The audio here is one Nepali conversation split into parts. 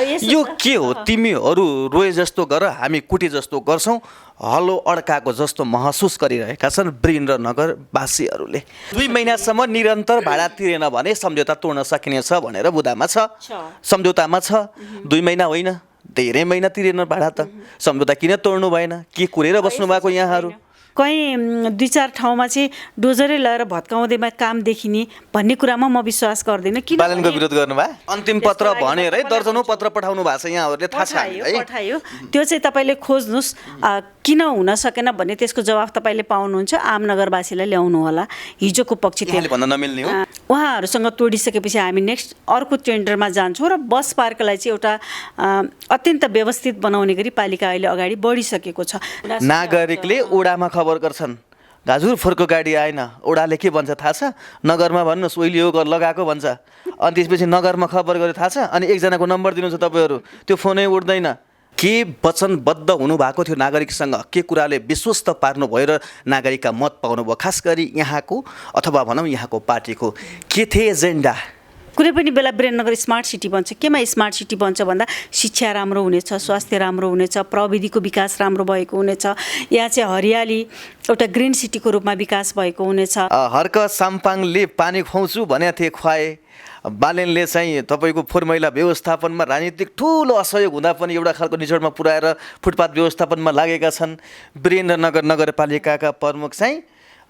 यो के हो तिमीहरू रोए जस्तो गर हामी कुटे जस्तो गर्छौँ हलो अड्काएको जस्तो महसुस गरिरहेका छन् वीरेन्द्रनगरवासीहरूले 2 महिनासम्म निरन्तर भाडा तिरेन भने सम्झौता तोड्न सकिनेछ भनेर बुदामा छ सम्झौतामा छ 2 महिना होइन धेरै महिना तिरेन भाडा त सम्झौता किन तोड्नु भएन के कुरेर बस्नु भएको यहाँहरू कहीँ 2-4 ठाउँमा चाहिँ डोजरै लगाएर भत्काउँदैमा काम देखिने भन्ने कुरामा म विश्वास गर्दिनँ किन बालनको विरोध गर्नुभयो अन्तिम पत्र भनेर दर्जनौँ पत्र पठाउनु भएको छ यहाँहरूले थाहा छ है पठायो त्यो चाहिँ तपाईँले खोज्नुहोस् किन हुन सकेन भन्ने त्यसको जवाफ तपाईँले पाउनुहुन्छ आम नगरवासीलाई ल्याउनु होला हिजोको पक्ष भन्न नमिल्ने हो उहाँहरूसँग तोडिसकेपछि हामी नेक्स्ट अर्को टेन्डरमा जान्छौँ र बस पार्कलाई चाहिँ एउटा अत्यन्त व्यवस्थित बनाउने गरी पालिका अहिले अगाडि बढिसकेको छ नागरिकले ओडामा खबर गर्छन् गाजुर फोरको गाडी आएन ओडाले के भन्छ थाहा छ नगरमा भन्नुहोस् ओइली हो लगाएको भन्छ अनि त्यसपछि नगरमा खबर गरे थाहा छ अनि एकजनाको नम्बर दिनुहुन्छ तपाईँहरू त्यो फोनै उठ्दैन के वचनबद्ध हुनुभएको थियो नागरिकसँग के कुराले विश्वस्त पार्नु भयो र नागरिकका मत पाउनुभयो खास गरी यहाँको अथवा भनौँ यहाँको पार्टीको के थिए एजेन्डा कुनै पनि बेला वीरेन्द्रनगर स्मार्ट सिटी बन्छ केमा स्मार्ट सिटी बन्छ भन्दा शिक्षा राम्रो हुनेछ स्वास्थ्य राम्रो हुनेछ प्रविधिको विकास राम्रो भएको हुनेछ यहाँ चाहिँ हरियाली एउटा ग्रिन सिटीको रूपमा विकास भएको हुनेछ हर्क साम्पाङले पानी खुवाउँछु भनेको थिए खुवाए बालेनले चाहिँ तपाईँको फोहोर मैला व्यवस्थापनमा राजनीतिक ठुलो असहयोग हुँदा पनि एउटा खालको निचोडमा पुर्याएर फुटपाथ व्यवस्थापनमा लागेका छन् वीरेन्द्रनगर नगरपालिकाका प्रमुख चाहिँ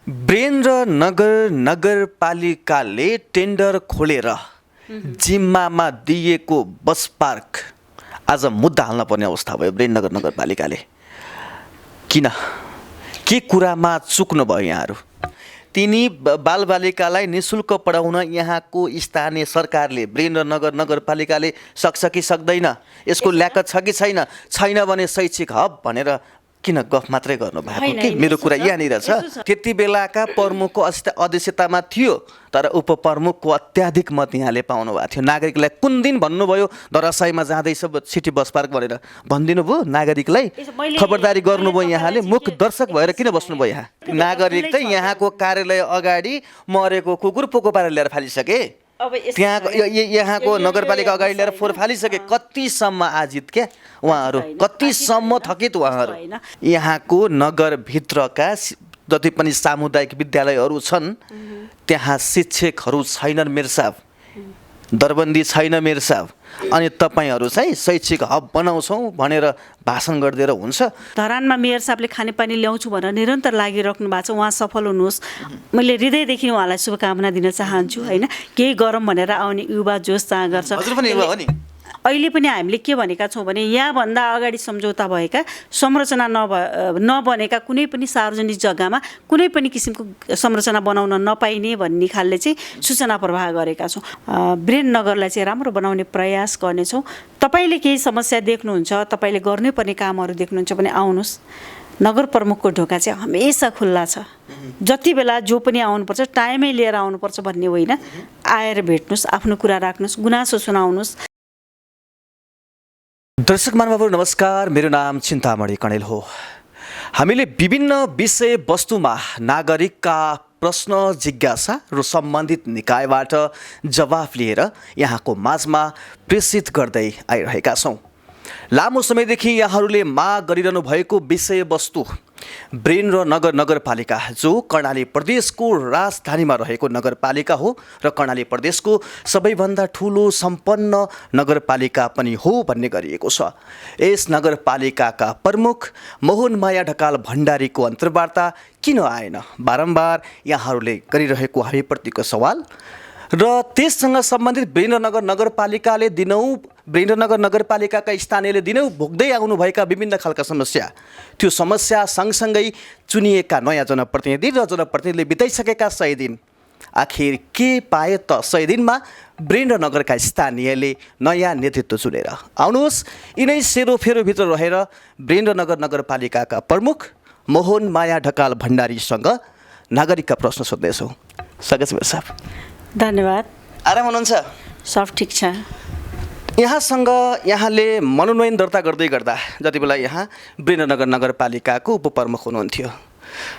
वीरेन्द्रनगर नगरपालिकाले टेन्डर खोलेर जिम्मामा दिएको बस पार्क आज मुद्दा हाल्न पर्ने अवस्था भयो वीरेन्द्रनगर नगरपालिकाले किन के कुरामा चुक्नु भयो यहाँहरू तिनी बालबालिकालाई निःशुल्क पढाउन यहाँको स्थानीय सरकारले वीरेन्द्रनगर नगरपालिकाले सक्छ कि सक्दैन यसको ल्याकत छ कि छैन भने शैक्षिक हब भनेर किन गफ मात्रै गर्नुभएको कि मेरो कुरा यहाँनिर छ त्यति बेलाका प्रमुखको अध्यक्षतामा थियो तर उपप्रमुखको अत्याधिक मत यहाँले पाउनु भएको थियो नागरिकलाई कुन दिन भन्नुभयो धरासाईमा जाँदैछ सिटी बस पार्क भनेर भनिदिनु भयो नागरिकलाई खबरदारी गर्नुभयो यहाँले मुख दर्शक भएर किन बस्नुभयो यहाँ नागरिक त यहाँको कार्यालय अगाडि मरेको कुकुर पोको पारेर ल्याएर फालिसके त्यहाँ यहाँको नगरपालिका अगाडि ल्याएर फोहोर फालिसके कतिसम्म आजित क्या उहाँहरू कतिसम्म थकित उहाँहरू यहाँको नगरभित्रका जति पनि सामुदायिक विद्यालयहरू छन् त्यहाँ शिक्षकहरू छैनन् मेयर साहब दरबन्दी छैन मेयर साहब अनि तपाईँहरू चाहिँ शैक्षिक हब बनाउँछौँ भनेर भाषण गरिदिएर हुन्छ धरानमा मेयर साहबले खानेपानी ल्याउँछु भनेर निरन्तर लागिराख्नु भएको छ उहाँ सफल हुनुहोस् मैले हृदयदेखि उहाँलाई शुभकामना दिन चाहन्छु होइन केही गरौँ भनेर आउने युवा जोस चाह गर्छ हजुर पनि युवा हो नि अहिले पनि हामीले के भनेका छौँ भने यहाँभन्दा अगाडि सम्झौता भएका संरचना नबनेका कुनै पनि सार्वजनिक जग्गामा कुनै पनि किसिमको संरचना बनाउन नपाइने भन्ने खालले चाहिँ सूचना प्रवाह गरेका छौँ वीरेन्द्रनगरलाई चाहिँ राम्रो बनाउने प्रयास गर्नेछौँ तपाईँले केही समस्या देख्नुहुन्छ तपाईँले गर्नुपर्ने कामहरू देख्नुहुन्छ भने आउनुहोस् नगर प्रमुखको ढोका चाहिँ हमेसा खुल्ला छ जति बेला जो पनि आउनुपर्छ टाइमै लिएर आउनुपर्छ भन्ने होइन आएर भेट्नुहोस् आफ्नो कुरा राख्नुहोस् गुनासो सुनाउनुहोस् दर्शक महानुभावहरू नमस्कार मेरो नाम चिन्तामणि कणेल हो हामीले विभिन्न विषय वस्तुमा नागरिकका प्रश्न जिज्ञासा र सम्बन्धित निकायबाट जवाफ लिएर यहाँको माझमा प्रेषित गर्दै आइरहेका छौँ लामो समयदेखि यहाँहरूले माग गरिरहनु भएको विषयवस्तु वीरेन्द्रनगर नगरपालिका जो कर्णाली प्रदेशको राजधानीमा रहेको नगरपालिका हो र कर्णाली प्रदेशको सबैभन्दा ठुलो सम्पन्न नगरपालिका पनि हो भन्ने गरिएको छ यस नगरपालिकाका प्रमुख मोहनमाया ढकाल भण्डारीको अन्तर्वार्ता किन आएन बारम्बार यहाँहरूले गरिरहेको हामीप्रतिको सवाल र त्यससँग सम्बन्धित वीरेन्द्रनगर नगरपालिकाले वीरेन्द्रनगर नगरपालिकाका स्थानीयले दिनौँ भोग्दै आउनुभएका विभिन्न खालका समस्या त्यो समस्या सँगसँगै चुनिएका नयाँ जनप्रतिनिधि र जनप्रतिनिधिले बिताइसकेका 100 दिन आखिर के पाए त 100 दिनमा वीरेन्द्रनगरका स्थानीयले नयाँ नेतृत्व चुनेर आउनुहोस् यिनै सेरोफेरोभित्र रहेर वीरेन्द्रनगर नगरपालिकाका प्रमुख मोहनमाया ढकाल भण्डारीसँग नागरिकका प्रश्न सोध्नेछौँ स्वागत छ मेयर साहब धन्यवाद आराम हुनुहुन्छ सब ठिक छ यहाँसँग यहाँले मनोनयन दर्ता गर्दै गर्दा जति बेला यहाँ वीरेन्द्रनगर नगरपालिकाको उपप्रमुख हुनुहुन्थ्यो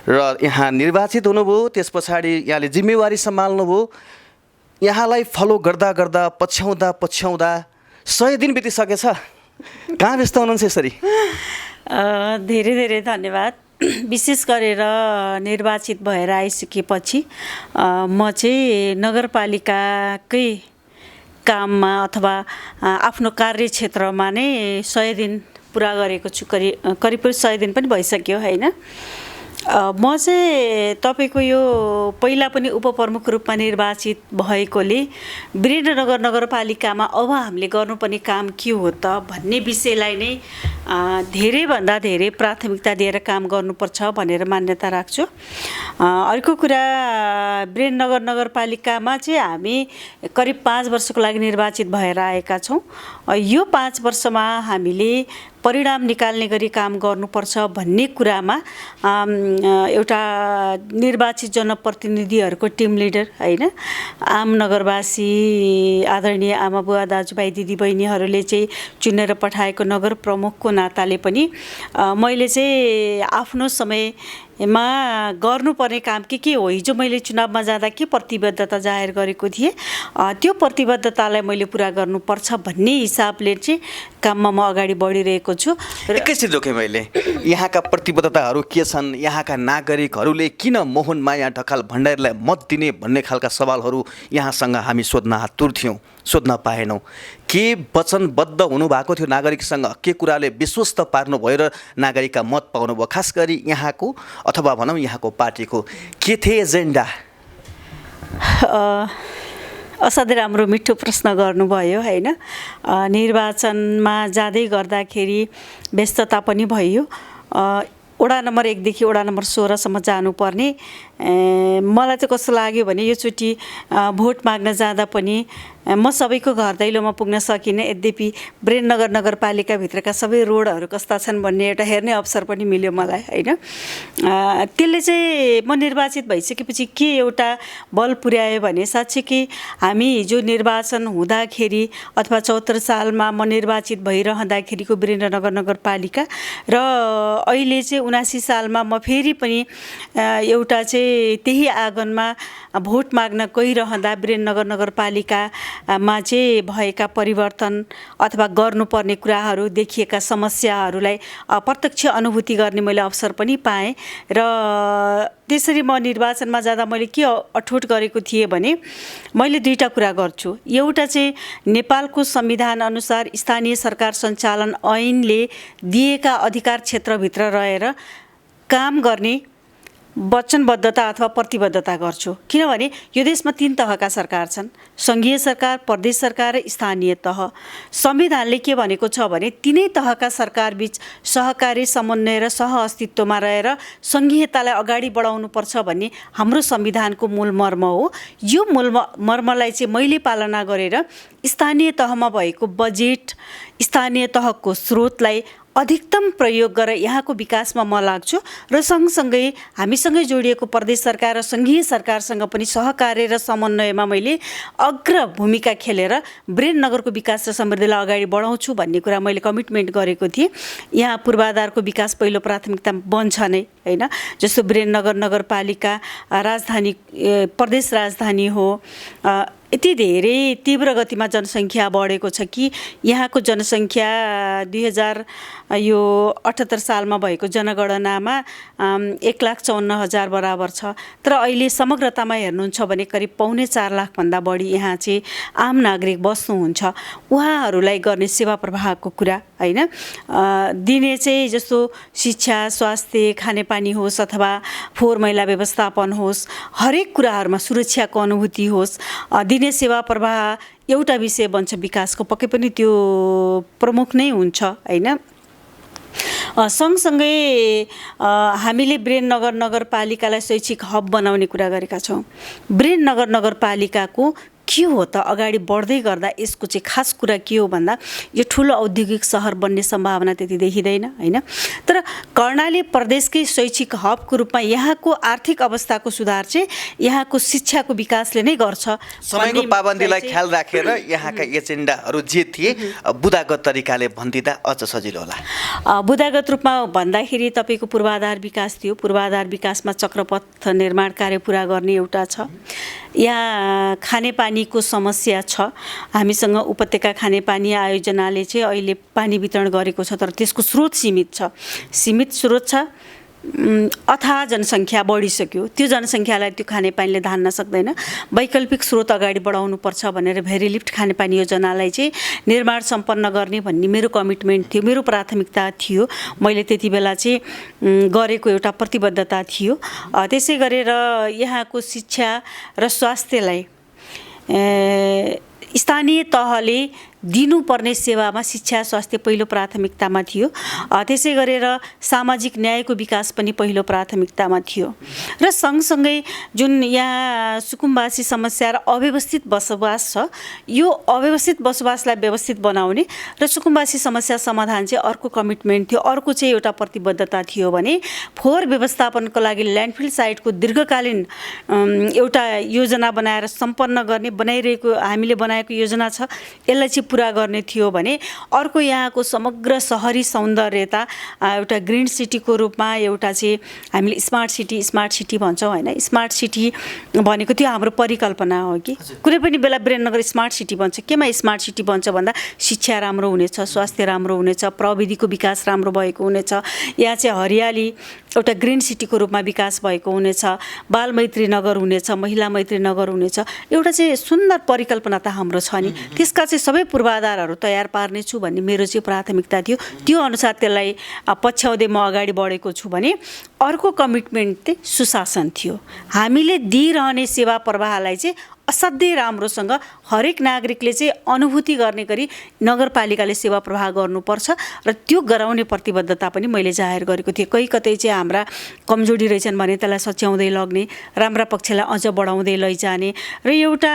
र यहाँ निर्वाचित हुनुभयो त्यस पछाडि यहाँले जिम्मेवारी सम्हाल्नुभयो यहाँलाई फलो गर्दा गर्दा पछ्याउँदा 100 दिन बितिसकेछ, कहाँ व्यस्त हुनुहुन्छ यसरी? धेरै धेरै धन्यवाद। विशेष गरेर निर्वाचित भएर आइसकेपछि म चाहिँ नगरपालिकाकै काममा अथवा आफ्नो कार्यक्षेत्रमा नै 100 दिन पुरा गरेको छु। करिब 100 दिन पनि भइसक्यो होइन। म चाहिँ तपाईँको यो पहिला पनि उपप्रमुख रूपमा निर्वाचित भएकोले वीरेन्द्रनगर नगरपालिकामा अब हामीले गर्नुपर्ने काम के हो त भन्ने विषयलाई नै धेरैभन्दा धेरै प्राथमिकता दिएर काम गर्नुपर्छ भनेर मान्यता राख्छु। अर्को कुरा, वीरेन्द्रनगर नगरपालिकामा चाहिँ हामी करिब 5 वर्षको लागि निर्वाचित भएर आएका छौँ। यो 5 वर्षमा हामीले परिणाम निकाल्ने गरी काम गर्नुपर्छ भन्ने कुरामा एउटा निर्वाचित जनप्रतिनिधिहरूको टिम लिडर होइन, आम नगरवासी आदरणीय आमा बुवा दाजुभाइ दिदीबहिनीहरूले चाहिँ चुनेर पठाएको नगर प्रमुखको नाताले पनि मैले चाहिँ आफ्नो समयमा गर्नुपर्ने काम के हो, हिजो मैले चुनावमा जाँदा के प्रतिबद्धता जाहेर गरेको थिएँ त्यो प्रतिबद्धतालाई मैले पुरा गर्नुपर्छ भन्ने हिसाबले चाहिँ काममा म अगाडि बढिरहेको छु। एकैछिन रोकेँ मैले, यहाँका प्रतिबद्धताहरू के छन्, यहाँका नागरिकहरूले किन मोहन माया ढकाल भण्डारीलाई मत दिने भन्ने खालका सवालहरू यहाँसँग हामी सोध्न आतुर थियौँ, सोध्न पाएनौँ। के वचनबद्ध हुनुभएको थियो नागरिकसँग, के कुराले विश्वस्त पार्नु भयो र नागरिकका मत पाउनुभयो, खास गरी यहाँको अथवा भनौँ यहाँको पार्टीको के थिए एजेन्डा? असाध्यै राम्रो मिठो प्रश्न गर्नुभयो होइन। निर्वाचनमा जाँदै गर्दाखेरि व्यस्तता पनि भयो। वडा नम्बर 1 देखि वडा नम्बर 16 सम्म जानुपर्ने मलाई चाहिँ कस्तो लाग्यो भने योचोटि भोट माग्न जाँदा पनि म सबैको घर दैलोमा पुग्न सकिनँ। यद्यपि वीरेन्द्रनगर नगरपालिकाभित्रका सबै रोडहरू कस्ता छन् भन्ने एउटा हेर्ने अवसर पनि मिल्यो मलाई होइन। त्यसले चाहिँ म निर्वाचित भइसकेपछि के एउटा बल पुर्यायो भने साँच्चै हामी हिजो निर्वाचन हुँदाखेरि अथवा 74 सालमा म निर्वाचित भइरहँदाखेरिको वीरेन्द्रनगर नगरपालिका र अहिले चाहिँ 79 सालमा म फेरि पनि एउटा चाहिँ त्यही आँगनमा भोट माग्न गइरहँदा वीरेन्द्रनगर नगरपालिकामा चाहिँ भएका परिवर्तन अथवा गर्नुपर्ने कुराहरू, देखिएका समस्याहरूलाई प्रत्यक्ष अनुभूति गर्ने मैले अवसर पनि पाएँ। र त्यसरी म निर्वाचनमा जाँदा मैले के अठोट गरेको थिएँ भने मैले दुईवटा कुरा गर्छु। एउटा चाहिँ नेपालको संविधान अनुसार स्थानीय सरकार सञ्चालन ऐनले दिएका अधिकार क्षेत्रभित्र रहेर काम गर्ने वचनबद्धता अथवा प्रतिबद्धता गर्छु। किनभने यो देशमा 3 तहका सरकार छन्, सङ्घीय सरकार, प्रदेश सरकार र स्थानीय तह। संविधानले के भनेको छ भने तिनै तहका सरकारबीच सहकारी समन्वय र सह अस्तित्वमा रहेर सङ्घीयतालाई अगाडि बढाउनुपर्छ भन्ने हाम्रो संविधानको मूल मर्म हो। यो मूल मर्मलाई चाहिँ मैले पालना गरेर स्थानीय तहमा भएको बजेट, स्थानीय तहको स्रोतलाई अधिकतम प्रयोग गरेर यहाँको विकासमा म लाग्छु र सँगसँगै हामीसँगै जोडिएको प्रदेश सरकार र सङ्घीय सरकारसँग पनि सहकार्य र समन्वयमा मैले अग्र भूमिका खेलेर वीरेन्द्रनगरको विकास र समृद्धिलाई अगाडि बढाउँछु भन्ने कुरा मैले कमिटमेन्ट गरेको थिएँ। यहाँ पूर्वाधारको विकास पहिलो प्राथमिकता बन्छ नै होइन। जस्तो वीरेन्द्रनगर नगरपालिका राजधानी, प्रदेश राजधानी हो, यति धेरै तीव्र गतिमा जनसङ्ख्या बढेको छ कि यहाँको जनसङ्ख्या 2078 सालमा भएको जनगणनामा 1,54,000 बराबर छ। तर अहिले समग्रतामा हेर्नुहुन्छ भने करिब 3.25 लाखभन्दा बढी यहाँ चाहिँ आम नागरिक बस्नुहुन्छ। उहाँहरूलाई गर्ने सेवा प्रवाहको कुरा होइन, दिने चाहिँ जस्तो शिक्षा, स्वास्थ्य, खानेपानी होस् अथवा फोहोर मैला व्यवस्थापन होस्, हरेक कुराहरूमा सुरक्षाको अनुभूति होस्, दिने सेवा प्रवाह एउटा विषय बन्छ विकासको, पक्कै पनि त्यो प्रमुख नै हुन्छ होइन। सँगसँगै हामीले वीरेन्द्रनगर नगरपालिकालाई शैक्षिक हब बनाउने कुरा गरेका छौँ। वीरेन्द्रनगर नगरपालिकाको के हो त अगाडि बढ्दै गर्दा यसको चाहिँ खास कुरा के हो भन्दा यो ठुलो औद्योगिक सहर बन्ने सम्भावना त्यति देखिँदैन होइन। तर कर्णाली प्रदेशकै शैक्षिक हबको रूपमा यहाँको आर्थिक अवस्थाको सुधार चाहिँ यहाँको शिक्षाको विकासले नै गर्छ। समयको पाबन्दीलाई ख्याल राखेर यहाँका एजेन्डाहरू जे थिए बुदागत तरिकाले भनिदिँदा अझ सजिलो होला। बुदागत रूपमा भन्दाखेरि तपाईँको पूर्वाधार विकास थियो। पूर्वाधार विकासमा चक्रपथ निर्माण कार्य पुरा गर्ने एउटा छ। यहाँ खानेपानी पानीको समस्या छ। हामीसँग उपत्यका खानेपानी आयोजनाले चाहिँ अहिले पानी वितरण गरेको छ, तर त्यसको स्रोत सीमित छ। सीमित स्रोत छ, अथाह जनसङ्ख्या बढिसक्यो, त्यो जनसङ्ख्यालाई त्यो खानेपानीले धान्न सक्दैन। वैकल्पिक स्रोत अगाडि बढाउनुपर्छ भनेर भेरी लिफ्ट खानेपानी योजनालाई चाहिँ निर्माण सम्पन्न गर्ने भन्ने मेरो कमिटमेन्ट थियो, मेरो प्राथमिकता थियो। मैले त्यति बेला चाहिँ गरेको एउटा प्रतिबद्धता थियो। त्यसै गरेर यहाँको शिक्षा र स्वास्थ्यलाई स्थानीय तहले दिनुपर्ने सेवामा शिक्षा स्वास्थ्य पहिलो प्राथमिकतामा थियो। त्यसै गरेर सामाजिक न्यायको विकास पनि पहिलो प्राथमिकतामा थियो। र सँगसँगै जुन यहाँ सुकुम्बासी समस्या र अव्यवस्थित बसोबास छ, यो अव्यवस्थित बसोबासलाई व्यवस्थित बनाउने र सुकुम्बासी समस्या समाधान चाहिँ अर्को कमिटमेन्ट थियो। अर्को चाहिँ एउटा प्रतिबद्धता थियो भने फोहोर व्यवस्थापनको लागि ल्यान्डफिल साइटको दीर्घकालीन एउटा योजना बनाएर सम्पन्न गर्ने बनाइरहेको हामीले बनाएको योजना छ, यसलाई चाहिँ पुरा गर्ने थियो भने अर्को यहाँको समग्र सहरी सौन्दर्यता एउटा ग्रिन सिटीको रूपमा एउटा चाहिँ हामीले स्मार्ट सिटी भन्छौँ होइन। स्मार्ट सिटी भनेको त्यो हाम्रो परिकल्पना हो कि कुनै पनि बेला विरेन्द्रनगर स्मार्ट सिटी बन्छ। केमा स्मार्ट सिटी बन्छ भन्दा शिक्षा राम्रो हुनेछ, स्वास्थ्य राम्रो हुनेछ, प्रविधिको विकास राम्रो भएको हुनेछ, यहाँ चाहिँ हरियाली एउटा ग्रिन सिटीको रूपमा विकास भएको हुनेछ, बालमैत्री नगर हुनेछ, महिला मैत्री नगर हुनेछ। एउटा चाहिँ सुन्दर परिकल्पना त हाम्रो छ नि, त्यसका चाहिँ सबै पूर्वाधारहरू तयार पार्नेछु भन्ने मेरो चाहिँ प्राथमिकता थियो। त्यो अनुसार त्यसलाई पछ्याउँदै म अगाडि बढेको छु भने अर्को कमिटमेन्ट चाहिँ सुशासन थियो। हामीले दिइरहने सेवा प्रवाहलाई चाहिँ असाध्यै राम्रोसँग हरेक नागरिकले चाहिँ अनुभूति गर्ने गरी नगरपालिकाले सेवा प्रवाह गर्नुपर्छ र त्यो गराउने प्रतिबद्धता पनि मैले जाहेर गरेको थिएँ। कहीँ कतै चाहिँ हाम्रा कमजोरी रहेछन् भने त्यसलाई सच्याउँदै लग्ने, राम्रा पक्षलाई अझ बढाउँदै लैजाने र एउटा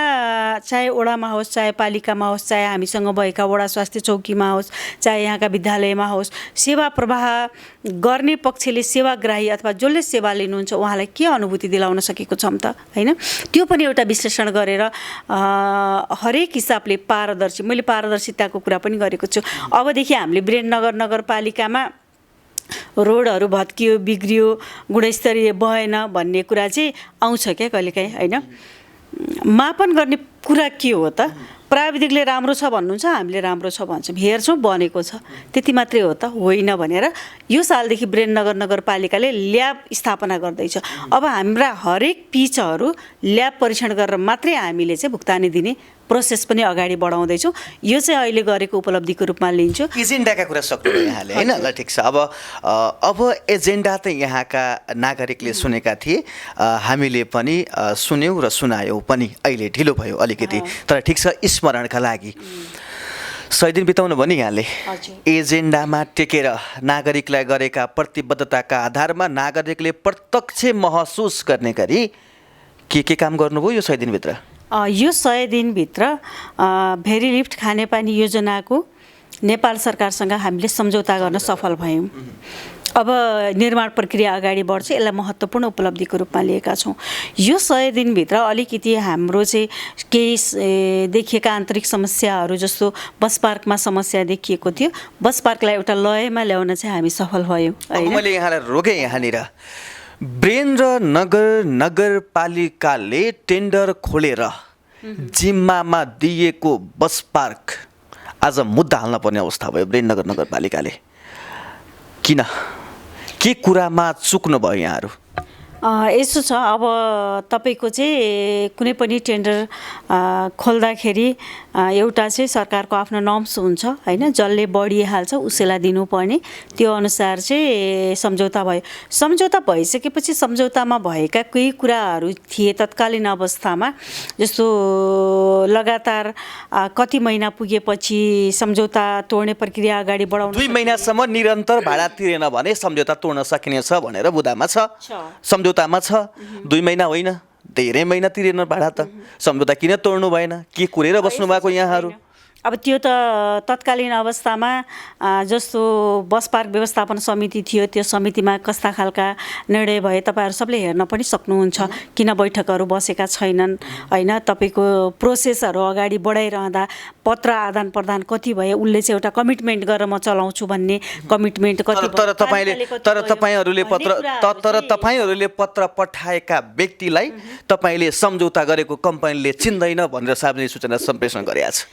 चाहे वडामा होस्, चाहे पालिकामा होस्, चाहे हामीसँग भएका वडा स्वास्थ्य चौकीमा होस्, चाहे यहाँका विद्यालयमा होस्, सेवा प्रवाह गर्ने पक्षले सेवाग्राही अथवा जसले सेवा लिनुहुन्छ उहाँलाई के अनुभूति दिलाउन सकेको छौँ त होइन। त्यो पनि एउटा विश्लेषण गरेर हरेक हिसाबले पारदर्शी, मैले पारदर्शिताको कुरा पनि गरेको छु। अबदेखि हामीले विरेन्द्रनगर नगरपालिकामा रोडहरू भत्कियो, बिग्रियो, गुणस्तरीय भएन भन्ने कुरा चाहिँ आउँछ क्या कहिलेकाहीँ होइन। मापन गर्ने कुरा के हो त? प्राविधिकले राम्रो छ भन्नुहुन्छ, हामीले राम्रो छ भन्छौँ, हेर्छौँ बनेको छ, त्यति मात्रै हो त? होइन भनेर यो सालदेखि विरेन्द्रनगर नगरपालिकाले ल्याब स्थापना गर्दैछ। अब हाम्रा हरेक पिचहरू ल्याब परीक्षण गरेर मात्रै हामीले चाहिँ भुक्तानी दिने प्रोसेस पनि अगाडि बढाउँदैछौँ। यो चाहिँ अहिले गरेको उपलब्धिको रूपमा लिन्छु। एजेन्डाका कुरा सक्नुभयो यहाँले होइन। ल ठिक छ, अब एजेन्डा त यहाँका नागरिकले सुनेका थिए, हामीले पनि सुन्यौँ र सुनायौँ पनि। अहिले ढिलो भयो अलिकति, तर ठिक छ, स्मरणका लागि 100 दिन बिताउनु भयो नि यहाँले। एजेन्डामा टेकेर नागरिकलाई गरेका प्रतिबद्धताका आधारमा नागरिकले प्रत्यक्ष महसुस गर्ने गरी के काम गर्नुभयो यो 100 दिनभित्र? यो 100 दिनभित्र भेरी लिफ्ट खानेपानी योजनाको नेपाल सरकारसँग हामीले सम्झौता गर्न सफल भयौँ। अब निर्माण प्रक्रिया अगाडि बढ्छ, यसलाई महत्त्वपूर्ण उपलब्धिको रूपमा लिएका छौँ। यो 100 दिनभित्र अलिकति हाम्रो चाहिँ केही देखिएका आन्तरिक समस्याहरू जस्तो बस पार्कमा समस्या देखिएको थियो, बस पार्कलाई एउटा लयमा ल्याउन चाहिँ हामी सफल भयौँ होइन। मैले यहाँलाई रोकेँ यहाँनिर। विरेन्द्रनगर नगरपालिकाले टेन्डर खोलेर जिम्मामा दिएको बस पार्क आज मुद्दा हाल्न पर्ने अवस्था भयो विरेन्द्रनगर नगरपालिकाले। किन? के कुरामा चुक्नु भयो यहाँहरू? यसो छ, अब तपाईँको चाहिँ कुनै पनि टेन्डर खोल्दाखेरि एउटा चाहिँ सरकारको आफ्नो नर्म्स हुन्छ होइन, जसले बढिहाल्छ उसैलाई दिनुपर्ने, त्यो अनुसार चाहिँ सम्झौता भयो। सम्झौता भइसकेपछि सम्झौतामा भएका केही कुराहरू थिए तत्कालीन अवस्थामा, जस्तो लगातार कति महिना पुगेपछि सम्झौता तोड्ने प्रक्रिया अगाडि बढाउनु, 2 महिनासम्म निरन्तर भाडा तिरेन भने सम्झौता तोड्न सकिनेछ भनेर बुदामा छ, सम्झौतामा छ। 2 महिना होइन, धेरै महिना तिरेन भाडा त, सम्झौता किन तोड्नु भएन? के कुरेर बस्नु भएको यहाँहरू? अब त्यो त तत्कालीन अवस्थामा जस्तो बस पार्क व्यवस्थापन समिति थियो, त्यो समितिमा कस्ता खालका निर्णय भए तपाईँहरू सबले हेर्न पनि सक्नुहुन्छ। किन बैठकहरू बसेका छैनन् होइन, तपाईँको प्रोसेसहरू अगाडि बढाइरहँदा पत्र आदान प्रदान कति भयो, उसले चाहिँ एउटा कमिटमेन्ट गरेर म चलाउँछु भन्ने कमिटमेन्ट कति तर तपाईँहरूले पत्र पठाएका व्यक्तिलाई तपाईँले सम्झौता गरेको कम्पनीले चिन्दैन भनेर सार्वजनिक सूचना सम्प्रेषण गरेका छ।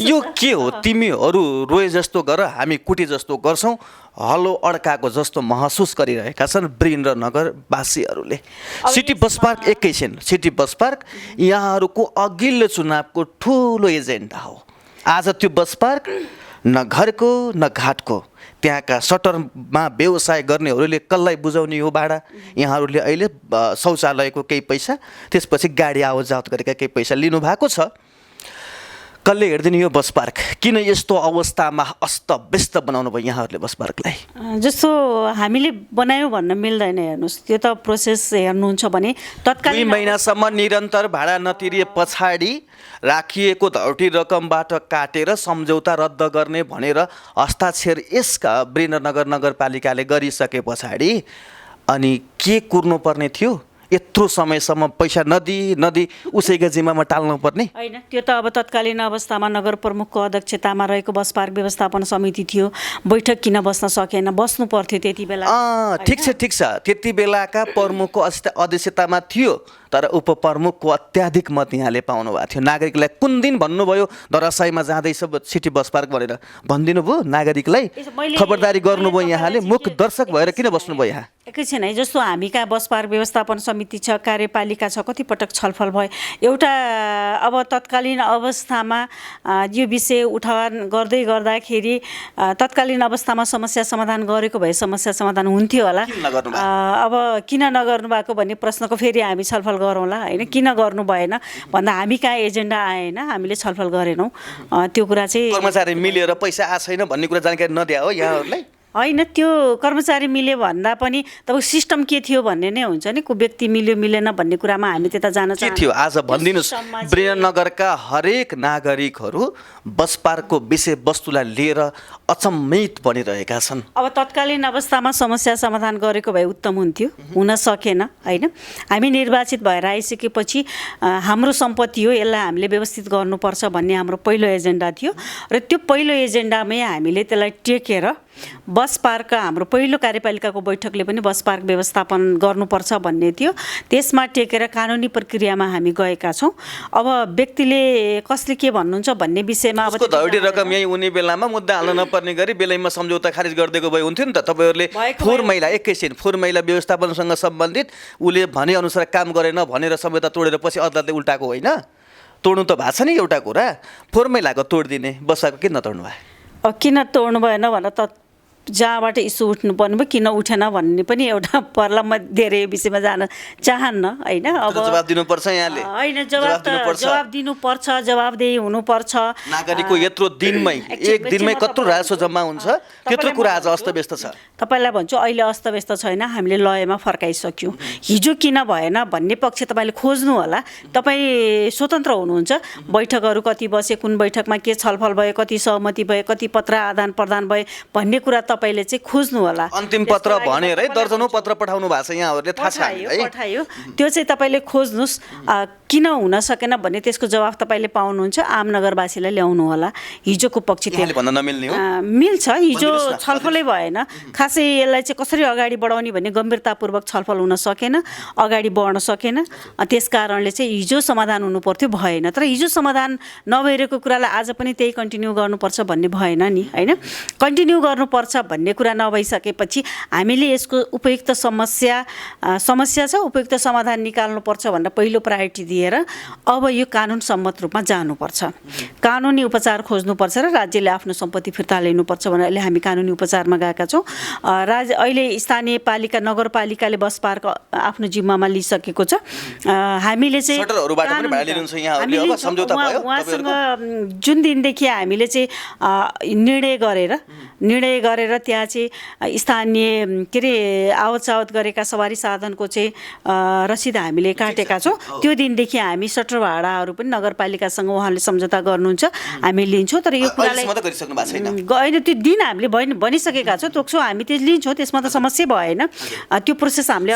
यो के हो? तिमीहरू रोए जस्तो गर, हामी कुटे जस्तो गर्छौँ, हलो अड्काएको जस्तो महसुस गरिरहेका छन् वीरेन्द्रनगरवासीहरूले। सिटी बस पार्क एकैछिन, सिटी बस पार्क यहाँहरूको अघिल्लो चुनावको ठुलो एजेन्डा हो। आज त्यो बस पार्क न घरको न घाटको, त्यहाँका सटरमा व्यवसाय गर्नेहरूले कसलाई बुझाउने हो भाडा? यहाँहरूले अहिले शौचालयको केही पैसा, त्यसपछि गाडी आवतजावत गरेका केही पैसा लिनुभएको छ। कसले हेरिदिने यो बस पार्क? किन यस्तो अवस्थामा अस्तव्यस्त बनाउनु भयो यहाँहरूले बस पार्कलाई? जस्तो हामीले बनायौँ भन्न मिल्दैन। हेर्नुहोस्, त्यो त प्रोसेस हेर्नुहुन्छ भने 2 महिनासम्म निरन्तर भाडा नतिरिए पछाडि राखिएको धौटी रकमबाट काटेर सम्झौता रद्द गर्ने भनेर हस्ताक्षर यसका वीरेन्द्रनगर नगरपालिकाले गरिसके पछाडि अनि के कुर्नुपर्ने थियो? यत्रो समयसम्म पैसा नदी उसैको जिम्मामा टाल्नुपर्ने होइन। त्यो त अब तत्कालीन अवस्थामा नगर प्रमुखको अध्यक्षतामा रहेको बस पार्क व्यवस्थापन समिति थियो, बैठक किन बस्न सकेन? बस्नु पर्थ्यो त्यति बेला। ठिक छ, त्यति बेलाका प्रमुखको अध्यक्षतामा थियो, तर उपप्रमुखको अत्याधिक मत यहाँले पाउनु भएको थियो। नागरिकलाई कुन दिन भन्नुभयो धराशायीमा जाँदैछ सिटी बस पार्क भनेर भनिदिनु भयो? नागरिकलाई खबरदारी गर्नुभयो यहाँले? मुख दर्शक भएर किन बस्नुभयो यहाँ? एकैछिन है, जस्तो हामी कहाँ बस पार्क व्यवस्थापन समिति छ, कार्यपालिका छ, कति पटक छलफल भयो। एउटा अब तत्कालीन अवस्थामा यो विषय उठान गर्दै गर्दाखेरि तत्कालीन अवस्थामा समस्या समाधान गरेको भए समस्या समाधान हुन्थ्यो होला। अब किन नगर्नु भएको भन्ने प्रश्नको फेरि हामी छलफल गरौँला होइन। किन गर्नु भएन भन्दा हामी कहाँ एजेन्डा आएन, हामीले छलफल गरेनौँ। त्यो कुरा चाहिँ कर्मचारी मिलेर पैसा आएको छैन भन्ने कुरा जानकारी नदिया हो यहाँहरूलाई? होइन, त्यो कर्मचारी मिल्यो भन्दा पनि तपाईँ सिस्टम के थियो भन्ने नै हुन्छ नि। को व्यक्ति मिल्यो मिलेन भन्ने कुरामा हामी त्यता जान के थियो आज भनिदिनुहोस्। वीरेन्द्रनगरका हरेक नागरिकहरू बस पार्कको विषयवस्तुलाई लिएर अचम्मित बनिरहेका छन्। अब तत्कालीन अवस्थामा समस्या समाधान गरेको भए उत्तम हुन्थ्यो, हुन सकेन होइन। हामी निर्वाचित भएर आइसकेपछि हाम्रो सम्पत्ति हो, यसलाई हामीले व्यवस्थित गर्नुपर्छ भन्ने हाम्रो पहिलो एजेन्डा थियो र त्यो पहिलो एजेन्डामै हामीले त्यसलाई टेकेर बस पार्क, हाम्रो पहिलो कार्यपालिकाको बैठकले पनि बस पार्क व्यवस्थापन गर्नुपर्छ भन्ने थियो। त्यसमा टेकेर कानुनी प्रक्रियामा हामी गएका छौँ। अब व्यक्तिले कसले के भन्नुहुन्छ भन्ने विषयमा अब धौडी रकम यही उनी बेलामा मुद्दा हाल्न नपर्ने गरी बेलैमा सम्झौता खारिज गरिदिएको भए हुन्थ्यो नि त। तपाईँहरूले फोहोर मैला व्यवस्थापनसँग सम्बन्धित उसले भनेअनुसार काम गरेन भनेर सम्झौता तोडेर पछि अदालतले उल्टाएको होइन? तोड्नु त भएको छ नि एउटा कुरा। फोहोर मैलाको तोडिदिने, बसाको किन नतोड्नु भयो? अब किन तोड्नु भएन भनेर त जहाँबाट इस्यु उठ्नु पर्ने भयो, किन उठेन भन्ने पनि एउटा पर्ला। म धेरै विषयमा जान चाहन्न होइन। अब जवाब दिनुपर्छ यहाँले। होइन, जवाब दिनुपर्छ, जवाबदेही हुनुपर्छ। नागरिकको यत्रो दिनमै एक दिनमै कत्रो राजस्व जम्मा हुन्छ, त्यत्रो कुरा आज अस्तव्यस्त छ। तपाईँलाई भन्छु अहिले अस्तव्यस्त छैन, हामीले लयमा फर्काइसक्यौँ। हिजो किन भएन भन्ने पक्ष तपाईँले खोज्नु होला। तपाईँ स्वतन्त्र हुनुहुन्छ। बैठकहरू कति बसे, कुन बैठकमा के छलफल भयो, कति सहमति भयो, कति पत्र आदान प्रदान भयो भन्ने कुरा तपाईँले चाहिँ खोज्नु होला। अन्तिम पत्र भनेर है दर्जनौं पत्र पठाउनु भएको छ यहाँहरूले, थाहा छ है? पठायो, त्यो चाहिँ तपाईँले खोज्नुहोस्। किन हुन सकेन भन्ने त्यसको जवाफ तपाईँले पाउनुहुन्छ। आम नगरवासीलाई ल्याउनु होला। हिजोको पक्ष भन्न नमिल्ने हो? मिल्छ। हिजो छलफलै भएन। खासै यसलाई चाहिँ कसरी अगाडि बढाउने भन्ने गम्भीरतापूर्वक छलफल हुन सकेन, अगाडि बढ्न सकेन। त्यस कारणले चाहिँ हिजो समाधान हुनु पर्थ्यो, भएन। तर हिजो समाधान नभइरहेको कुरालाई आज पनि त्यही कन्टिन्यू गर्नुपर्छ भन्ने भएन नि होइन। कन्टिन्यू गर्नुपर्छ भन्ने कुरा नभइसकेपछि हामीले यसको उपयुक्त समस्या छ, उपयुक्त समाधान निकाल्नुपर्छ भनेर पहिलो प्रायोरिटी दिएर अब यो कानुन सम्मत रूपमा जानुपर्छ। कानुनी उपचार खोज्नुपर्छ र राज्यले आफ्नो सम्पत्ति फिर्ता लिनुपर्छ भनेर अहिले हामी कानुनी उपचारमा गएका छौँ। अहिले स्थानीय पालिका नगरपालिकाले बस पार्क आफ्नो जिम्मामा लिइसकेको छ। हामीले चाहिँ उहाँसँग जुन दिनदेखि हामीले चाहिँ निर्णय गरेर निर्णय गरेर त्यहाँ चाहिँ स्थानीय के अरे आवत जावत गरेका सवारी साधनको चाहिँ रसिद हामीले काटेका छौँ। त्यो दिनदेखि हामी सटर भाडाहरू पनि नगरपालिकासँग उहाँले सम्झौता गर्नुहुन्छ, हामी लिन्छौँ। तर यो कुरालाई होइन, त्यो दिन हामीले भनिसकेका छौँ, तोक्छौँ, हामी त्यो लिन्छौँ, त्यसमा त समस्या भएन। त्यो प्रोसेस हामीले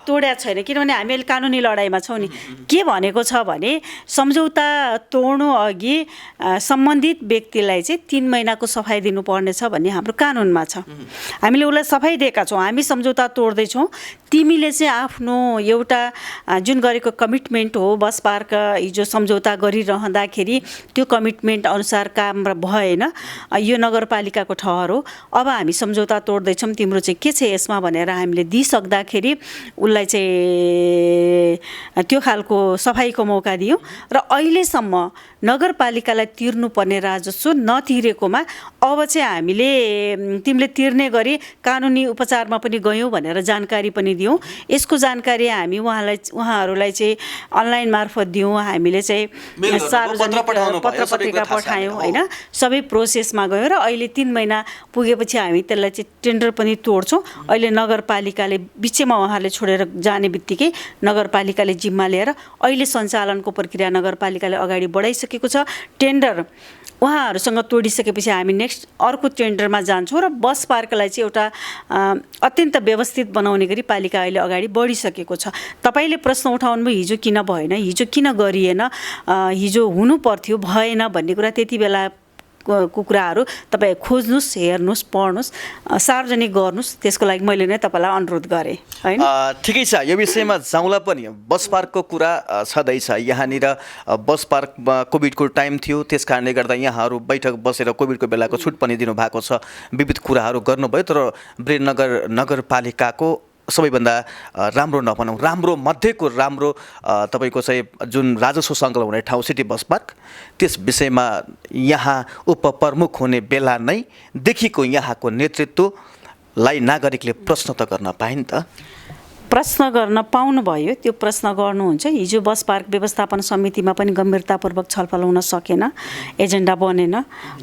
तोड्या छैन, किनभने हामी अहिले कानुनी लडाइँमा छौँ नि। के भनेको छ भने सम्झौता तोड्नु अघि सम्बन्धित व्यक्तिलाई चाहिँ 3 महिनाको सफाइ दिनुपर्नेछ भन्ने हाम्रो कानुनमा छ। हामीले उसलाई सफाइ दिएका छौँ, हामी सम्झौता तोड्दैछौँ, तिमीले चाहिँ आफ्नो एउटा जुन गरेको कमिटमेन्ट हो, बस पार्क हिजो सम्झौता गरिरहँदाखेरि त्यो कमिटमेन्ट अनुसार काम भएन, यो नगरपालिकाको ठहर हो, अब हामी सम्झौता तोड्दैछौँ, तिम्रो चाहिँ के छ यसमा भनेर हामीले दिइसक्दाखेरि उसलाई चाहिँ त्यो खालको सफाइको मौका दियौँ। र अहिलेसम्म नगरपालिकालाई तिर्नुपर्ने राजस्व नतिरेकोमा अब चाहिँ हामीले तिमीले तिर्ने गरी कानुनी उपचारमा पनि गयौँ भनेर जानकारी पनि दियौँ। यसको जानकारी हामी उहाँहरूलाई चाहिँ अनलाइन मार्फत दियौँ, हामीले चाहिँ सार्वजनिक पत्र पत्रिका पठायौँ होइन, सबै प्रोसेसमा गयो। र अहिले 3 महिना पुगेपछि हामी त्यसलाई चाहिँ टेन्डर पनि तोड्छौँ। अहिले नगरपालिकाले बिचमा उहाँहरूले छोडेर जाने बित्तिकै नगरपालिकाले जिम्मा लिएर अहिले सञ्चालनको प्रक्रिया नगरपालिकाले अगाडि बढाइसकेको छ। टेन्डर उहाँहरूसँग तोडिसकेपछि हामी नेक्स्ट अर्को टेन्डरमा जान्छौँ र बस पार्कलाई चाहिँ एउटा अत्यन्त व्यवस्थित बनाउने गरी पालिका अहिले अगाडि बढिसकेको छ। तपाईँले प्रश्न उठाउनुभयो हिजो किन भएन, हिजो किन गरिएन, हिजो हुनु पर्थ्यो भएन भन्ने कुरा त्यति बेला को कुराहरू तपाईँ खोज्नुहोस्, हेर्नुहोस्, पढ्नुहोस्, सार्वजनिक गर्नुहोस्। त्यसको लागि मैले नै तपाईँलाई अनुरोध गरेँ होइन। ठिकै छ, यो विषयमा जाउँला पनि। बस पार्कको कुरा छँदैछ, यहाँनिर बस पार्कमा कोभिडको टाइम थियो, त्यस कारणले गर्दा यहाँहरू बैठक बसेर कोभिडको बेलाको छुट पनि दिनुभएको छ, विविध कुराहरू गर्नुभयो। तर वीरनगर नगरपालिकाको सबैभन्दा राम्रो नभनौँ, राम्रो मध्येको राम्रो तपाईँको चाहिँ जुन राजस्व सङ्कलन हुने ठाउँ सिटी बस पार्क, त्यस विषयमा यहाँ उपप्रमुख हुने बेला नै देखिको यहाँको नेतृत्वलाई नागरिकले प्रश्न त गर्न पाइन् त? प्रश्न गर्न पाउनुभयो, त्यो प्रश्न गर्नुहुन्छ। हिजो बस पार्क व्यवस्थापन समितिमा पनि गम्भीरतापूर्वक छलफल हुन सकेन, एजेन्डा बनेन।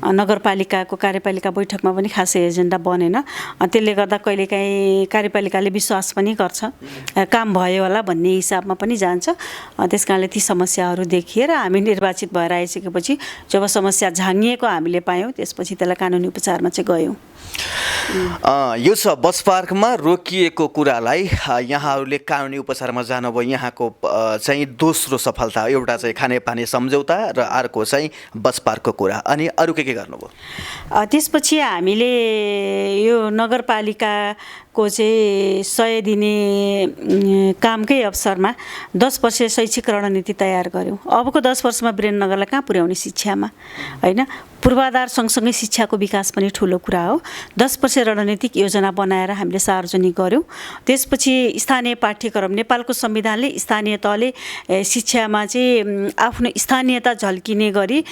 नगरपालिकाको कार्यपालिका बैठकमा पनि खासै एजेन्डा बनेन। त्यसले गर्दा कहिलेकाहीँ कार्यपालिकाले विश्वास पनि गर्छ काम भयो होला भन्ने हिसाबमा पनि जान्छ। त्यस कारणले ती समस्याहरू देखिएर हामी निर्वाचित भएर आइसकेपछि जब समस्या झाँगिएको हामीले पायौँ, त्यसपछि त्यसलाई कानुनी उपचारमा चाहिँ गयौँ। यो छ बस पार्कमा रोकिएको कुरालाई यहाँहरूले कानुनी उपचारमा जानुभयो। यहाँको चाहिँ दोस्रो सफलता एउटा चाहिँ खानेपानी सम्झौता र अर्को चाहिँ बस पार्कको कुरा। अनि अरू के गर्नुभयो? त्यसपछि हामीले यो नगरपालिकाको चाहिँ 100 दिने कामकै अवसरमा 10 वर्षीय शैक्षिक रणनीति तयार गऱ्यौँ। अबको 10 वर्षमा वीरेन्द्रनगरलाई कहाँ पुर्याउने शिक्षामा होइन, पूर्वाधार सँगसँगै शिक्षाको विकास पनि ठुलो कुरा हो। 10 वर्षीय रणनीतिक योजना बनाएर हामीले सार्वजनिक गऱ्यौँ। त्यसपछि स्थानीय पाठ्यक्रम, नेपालको संविधानले स्थानीय तहले शिक्षामा चाहिँ आफ्नो स्थानीयता झल्किने गरी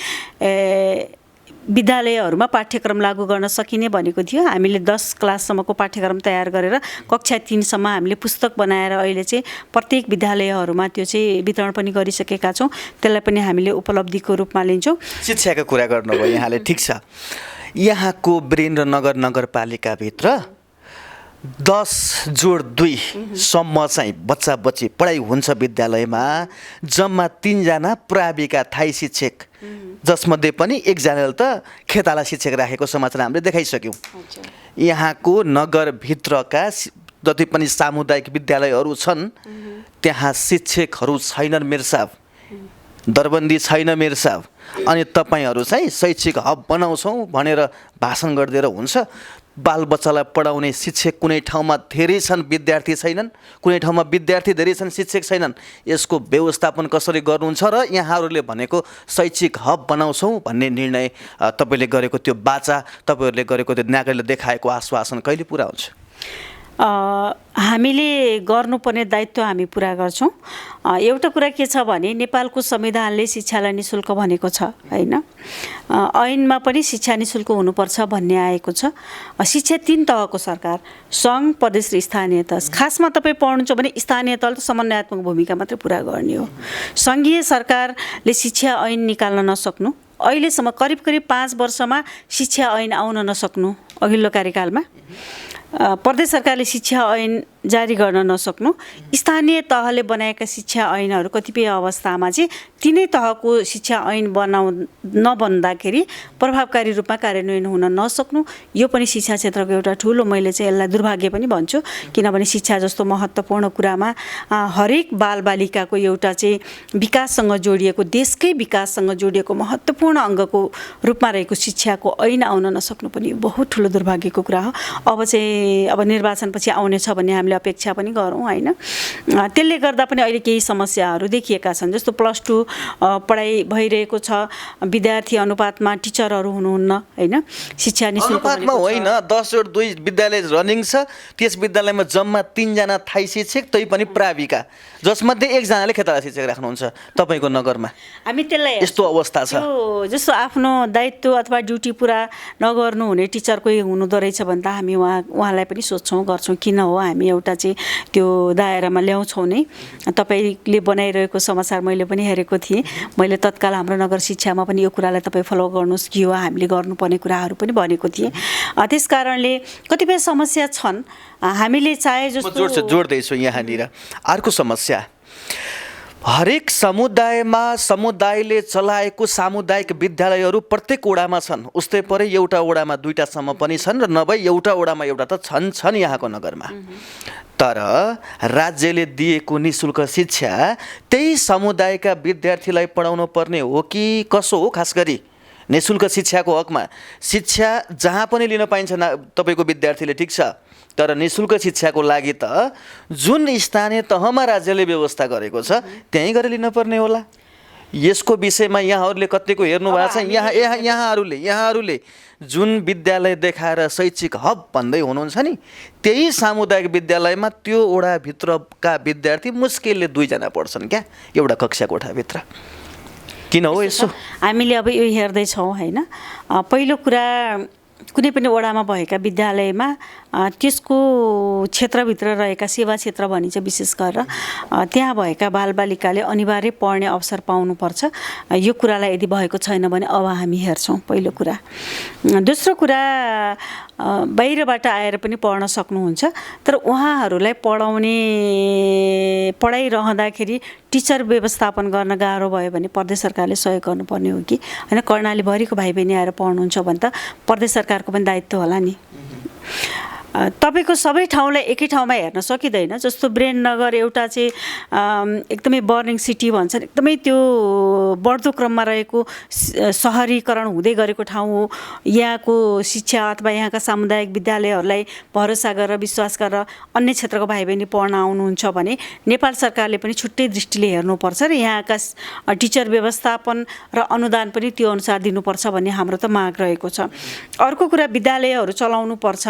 विद्यालयहरूमा पाठ्यक्रम लागू गर्न सकिने भनेको थियो। हामीले 10 क्लाससम्मको पाठ्यक्रम तयार गरेर कक्षा 3 सम्म हामीले पुस्तक बनाएर अहिले चाहिँ प्रत्येक विद्यालयहरूमा त्यो चाहिँ वितरण पनि गरिसकेका छौँ। त्यसलाई पनि हामीले उपलब्धिको रूपमा लिन्छौँ। शिक्षाको कुरा गर्नुभयो यहाँले, ठिक छ। यहाँको वीरेन्द्रनगर नगरपालिकाभित्र 10+2 सम्म चाहिँ बच्चा बच्ची पढाइ हुन्छ विद्यालयमा। जम्मा 3 जना प्राविका थाई शिक्षक, जसमध्ये पनि 1 जनाले त खेताला शिक्षक राखेको समाचार हामीले देखाइसक्यौँ। यहाँको नगरभित्रका जति पनि सामुदायिक विद्यालयहरू छन् त्यहाँ शिक्षकहरू छैनन् मेयर साहब, दरबन्दी छैन मेयर साहब। अनि तपाईँहरू चाहिँ शैक्षिक हब बनाउँछौँ भनेर भाषण गरिदिएर हुन्छ। बालबच्चालाई पढाउने शिक्षक कुनै ठाउँमा धेरै छन्, विद्यार्थी छैनन्, कुनै ठाउँमा विद्यार्थी धेरै छन्, शिक्षक छैनन्। यसको व्यवस्थापन कसरी गर्नुहुन्छ र यहाँहरूले भनेको शैक्षिक हब बनाउँछौँ भन्ने निर्णय तपाईँले गरेको त्यो बाचा, तपाईँहरूले गरेको त्यो नागरिकले देखाएको आश्वासन कहिले पुरा हुन्छ? हामीले गर्नुपर्ने दायित्व हामी पुरा गर्छौँ। एउटा कुरा के छ भने नेपालको संविधानले शिक्षालाई निःशुल्क भनेको छ होइन, ऐनमा पनि शिक्षा निःशुल्क हुनुपर्छ भन्ने आएको छ। शिक्षा 3 तहको सरकार, सङ्घ, प्रदेश र स्थानीय तह। खासमा तपाईँ पढ्नुहुन्छ भने स्थानीय तह त समन्वयात्मक भूमिका मात्रै पुरा गर्ने हो। सङ्घीय सरकारले शिक्षा ऐन निकाल्न नसक्नु, अहिलेसम्म करिब 5 वर्षमा शिक्षा ऐन आउन नसक्नु, अघिल्लो कार्यकालमा प्रदेश सरकारले शिक्षा ऐन जारी गर्न नसक्नु, स्थानीय तहले बनाएका शिक्षा ऐनहरू कतिपय अवस्थामा चाहिँ तिनै तहको शिक्षा ऐन नबन्दाखेरि प्रभावकारी रूपमा कार्यान्वयन हुन नसक्नु, यो पनि शिक्षा क्षेत्रको एउटा ठुलो, मैले चाहिँ यसलाई दुर्भाग्य पनि भन्छु। किनभने शिक्षा जस्तो महत्त्वपूर्ण कुरामा हरेक बालबालिकाको एउटा चाहिँ विकाससँग जोडिएको, देशकै विकाससँग जोडिएको महत्त्वपूर्ण अङ्गको रूपमा रहेको शिक्षाको ऐन आउन नसक्नु पनि बहुत ठुलो दुर्भाग्यको कुरा हो। अब निर्वाचनपछि आउनेछ भन्ने हामीले अपेक्षा पनि गरौँ होइन। त्यसले गर्दा पनि अहिले केही समस्याहरू देखिएका छन्, जस्तो +2 पढाइ भइरहेको छ, विद्यार्थी अनुपातमा टिचरहरू हुनुहुन्न होइन, शिक्षा निःशुल्क अनुपातमा होइन, 10/2 विद्यालय रनिङ छ, त्यस विद्यालयमा जम्मा 3 जना थाई शिक्षक, तै पनि प्राविका, जसमध्ये 1 जनाले खेताला शिक्षक राख्नुहुन्छ तपाईँको नगरमा। हामी त्यसलाई यस्तो अवस्था छ, जस्तो आफ्नो दायित्व अथवा ड्युटी पुरा नगर्नु हुने टिचर कोही हुनुहुँदो रहेछ भने त हामी उहाँलाई पनि सोध्छौँ गर्छौँ, किन हो हामी एउटा चाहिँ त्यो दायरामा ल्याउँछौँ नै। तपाईँले बनाइरहेको समाचार मैले पनि हेरेको थिएँ, मैले तत्काल हाम्रो नगर शिक्षामा पनि यो कुरालाई तपाईँ फलो गर्नुहोस् कि हो हामीले गर्नुपर्ने कुराहरू पनि भनेको थिएँ। त्यस कारणले कतिपय समस्या छन्, हामीले चाहे जस्तो जोड्दैछु यहाँनिर अर्को समस्या, हरेक समुदायले चलाएको सामुदायिक विद्यालयहरू प्रत्येक वडामा छन्, उस्तै परे एउटा वडामा 2टासम्म पनि छन् र नभए एउटा वडामा एउटा त छन् यहाँको नगरमा। तर राज्यले दिएको निःशुल्क शिक्षा त्यही समुदायका विद्यार्थीलाई पढाउनु पर्ने हो कि कसो हो? खास गरी निःशुल्क शिक्षाको हकमा शिक्षा जहाँ पनि लिन पाइन्छ तपाईँको विद्यार्थीले, ठिक छ, तर निःशुल्क शिक्षाको लागि त जुन स्थानीय तहमा राज्यले व्यवस्था गरेको छ त्यहीँ गएर लिनुपर्ने होला। यसको विषयमा यहाँहरूले कतिको हेर्नु भएको छ? यहाँहरूले जुन विद्यालय देखाएर शैक्षिक हब भन्दै हुनुहुन्छ नि, त्यही सामुदायिक विद्यालयमा त्यो वडाभित्रका विद्यार्थी मुस्किलले 2 जना पढ्छन् क्या एउटा कक्षा कोठाभित्र। किन हो यसो? हामीले अब यो हेर्दैछौँ होइन। पहिलो कुरा, कुनै पनि वडामा भएका विद्यालयमा त्यसको क्षेत्रभित्र रहेका सेवा क्षेत्र भनिन्छ विशेष गरेर, त्यहाँ भएका बालबालिकाले अनिवार्य पढ्ने अवसर पाउनुपर्छ। यो कुरालाई यदि भएको छैन भने अब हामी हेर्छौँ, पहिलो कुरा। दोस्रो कुरा, बाहिरबाट आएर पनि पढ्न सक्नुहुन्छ, तर उहाँहरूलाई पढाइरहँदाखेरि टिचर व्यवस्थापन गर्न गाह्रो भयो भने प्रदेश सरकारले सहयोग गर्नुपर्ने हो कि होइन? कर्णालीभरिको भाइ बहिनी आएर पढ्नुहुन्छ भने त प्रदेश सरकारको पनि दायित्व होला नि। तपाईँको सबै ठाउँलाई एकै ठाउँमा हेर्न सकिँदैन। जस्तो ब्रेननगर एउटा चाहिँ एकदमै बर्निङ सिटी भन्छन्, एकदमै त्यो बढ्दो क्रममा रहेको सहरीकरण हुँदै गरेको ठाउँ हो। यहाँको शिक्षा अथवा यहाँका सामुदायिक विद्यालयहरूलाई भरोसा गरेर विश्वास गरेर अन्य क्षेत्रको भाइ बहिनी पढ्न आउनुहुन्छ भने नेपाल सरकारले पनि छुट्टै दृष्टिले हेर्नुपर्छ र यहाँका टिचर व्यवस्थापन र अनुदान पनि त्यो अनुसार दिनुपर्छ भन्ने हाम्रो त माग रहेको छ। अर्को कुरा, विद्यालयहरू चलाउनु पर्छ।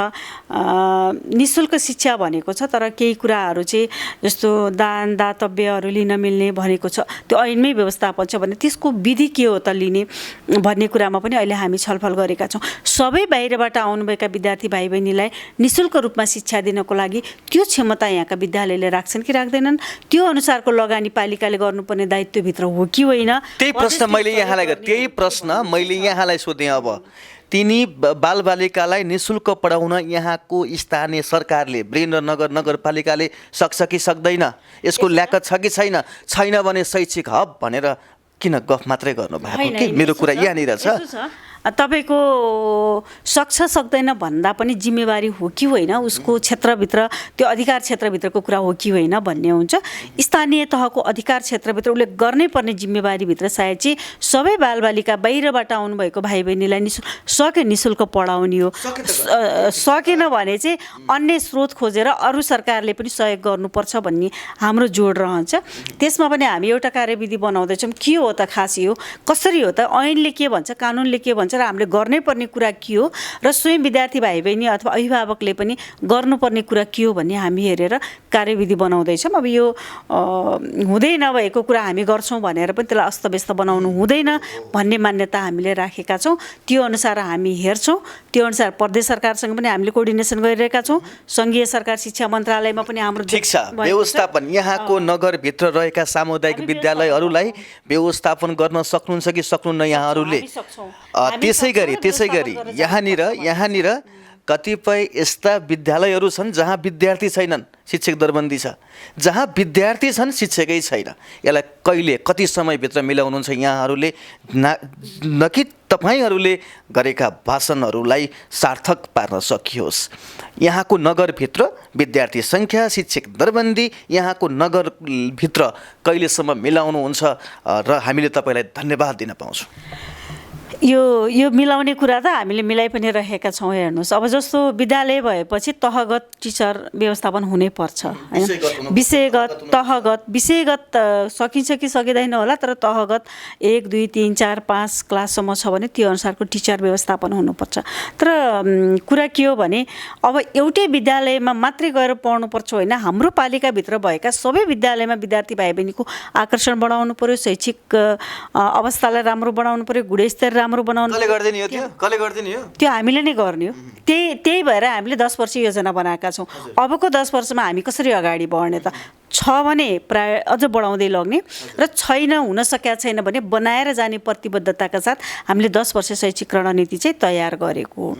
निःशुल्क शिक्षा भनेको छ, तर केही कुराहरू चाहिँ जस्तो दान दातव्यहरू लिन मिल्ने भनेको छ, त्यो ऐनमै व्यवस्थापन छ भने त्यसको विधि के हो त लिने भन्ने कुरामा पनि अहिले हामी छलफल गरेका छौँ। सबै बाहिरबाट आउनुभएका विद्यार्थी भाइ बहिनीलाई निःशुल्क रूपमा शिक्षा दिनको लागि त्यो क्षमता यहाँका विद्यालयले राख्छन् कि राख्दैनन्, त्यो अनुसारको लगानी पालिकाले गर्नुपर्ने दायित्वभित्र हो कि होइन? त्यही प्रश्न मैले यहाँलाई सोधेँ। अब तिनी बालबालिकालाई निःशुल्क पढाउन यहाँको स्थानीय सरकारले, वीरेन्द्रनगर नगरपालिकाले सक्छ कि सक्दैन? यसको ल्याकत छ कि छैन? छैन भने शैक्षिक हब भनेर किन गफ मात्रै गर्नु भएको कि? मेरो कुरा यहाँनिर छ। तपाईँको सक्छ सक्दैन भन्दा पनि जिम्मेवारी हो कि होइन, उसको क्षेत्रभित्र त्यो अधिकार क्षेत्रभित्रको कुरा हो कि होइन भन्ने हुन्छ। स्थानीय तहको अधिकार क्षेत्रभित्र उसले गर्नै पर्ने जिम्मेवारीभित्र सायद चाहिँ सबै बालबालिका बाहिरबाट आउनुभएको भाइ बहिनीलाई निःशुल्क पढाउने हो। सकेन भने चाहिँ अन्य स्रोत खोजेर अरू सरकारले पनि सहयोग गर्नुपर्छ भन्ने हाम्रो जोड रहन्छ। त्यसमा पनि हामी एउटा कार्यविधि बनाउँदैछौँ। के हो त खास यो, कसरी हो त, ऐनले के भन्छ, कानुनले के भन्छ, हुन्छ र हामीले गर्नै पर्ने कुरा के हो र स्वयं विद्यार्थी भाइ बहिनी अथवा अभिभावकले पनि गर्नुपर्ने कुरा के हो भन्ने हामी हेरेर कार्यविधि बनाउँदैछौँ। अब यो हुँदै नभएको कुरा हामी गर्छौँ भनेर पनि त्यसलाई अस्तव्यस्त बनाउनु हुँदैन भन्ने मान्यता हामीले राखेका छौँ। त्यो अनुसार हामी हेर्छौँ, त्यो अनुसार प्रदेश सरकारसँग पनि हामीले कोअर्डिनेसन गरिरहेका छौँ। सङ्घीय सरकार शिक्षा मन्त्रालयमा पनि हाम्रो ठिक छ, व्यवस्थापन यहाँको नगरभित्र रहेका सामुदायिक विद्यालयहरूलाई व्यवस्थापन गर्न सक्नुहुन्छ कि सक्नुहुन्न यहाँहरूले? त्यसै गरी यहाँनिर कतिपय यस्ता विद्यालयहरू छन् जहाँ विद्यार्थी छैनन्, शिक्षक दरबन्दी छ। जहाँ विद्यार्थी छन्, शिक्षकै छैन। यसलाई कहिले कति समयभित्र मिलाउनुहुन्छ यहाँहरूले, न कि तपाईँहरूले गरेका भाषणहरूलाई सार्थक पार्न सकियोस्? यहाँको नगरभित्र विद्यार्थी सङ्ख्या, शिक्षक दरबन्दी यहाँको नगरभित्र कहिलेसम्म मिलाउनुहुन्छ र हामीले तपाईँलाई धन्यवाद दिन पाउँछौँ? यो मिलाउने कुरा त हामीले मिलाइ पनि रहेका छौँ। हेर्नुहोस्, अब जस्तो विद्यालय भएपछि तहगत टिचर व्यवस्थापन हुनैपर्छ होइन, विषयगत सकिन्छ कि सकिँदैन होला, तर तहगत 1, 2, 3, 4, 5 क्लाससम्म छ भने त्यो अनुसारको टिचर व्यवस्थापन हुनुपर्छ। तर कुरा के हो भने अब एउटै विद्यालयमा मात्रै गएर पढ्नुपर्छ होइन, हाम्रो पालिकाभित्र भएका सबै विद्यालयमा विद्यार्थी भाइ बहिनीको आकर्षण बढाउनु पर्यो, शैक्षिक अवस्थालाई राम्रो बनाउनु पर्यो, गुणस्तर राम्रो बनाउनु। त्यो हामीले नै गर्ने हो। त्यही भएर हामीले 10 वर्ष योजना बनाएका छौँ। अबको 10 वर्षमा हामी कसरी अगाडि बढ्ने त? छ भने प्राय अझ बढाउँदै लग्ने, र छैन, हुन सकेका छैन भने बनाएर जाने प्रतिबद्धताका साथ हामीले 10 वर्ष शैक्षिक रणनीति चाहिँ तयार गरेको हो।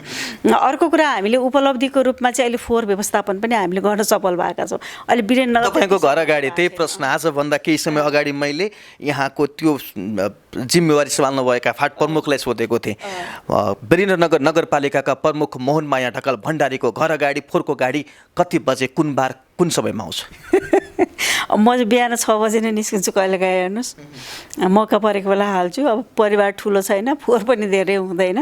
अर्को कुरा, हामीले उपलब्धिको रूपमा चाहिँ अहिले फोहोर व्यवस्थापन पनि हामीले गर्न सफल भएका छौँ। अहिले वीरेन्द्र तपाईँको घर अगाडि त्यही प्रश्न आजभन्दा केही समय अगाडि मैले यहाँको त्यो जिम्मेवारी सम्हाल्नुभएका फाँट प्रमुखलाई सोधेको थिएँ। वीरेन्द्रनगर नगरपालिकाका प्रमुख मोहन माया ढकाल भण्डारीको घर अगाडि फोहोरको गाडी कति बजे, कुन बार, कुन समयमा आउँछ? म चाहिँ बिहान 6 बजे नै निस्किन्छु कहिले काहीँ। हेर्नुहोस्, मौका परेको बेला हाल्छु। अब परिवार ठुलो छैन, फोहोर पनि धेरै हुँदैन,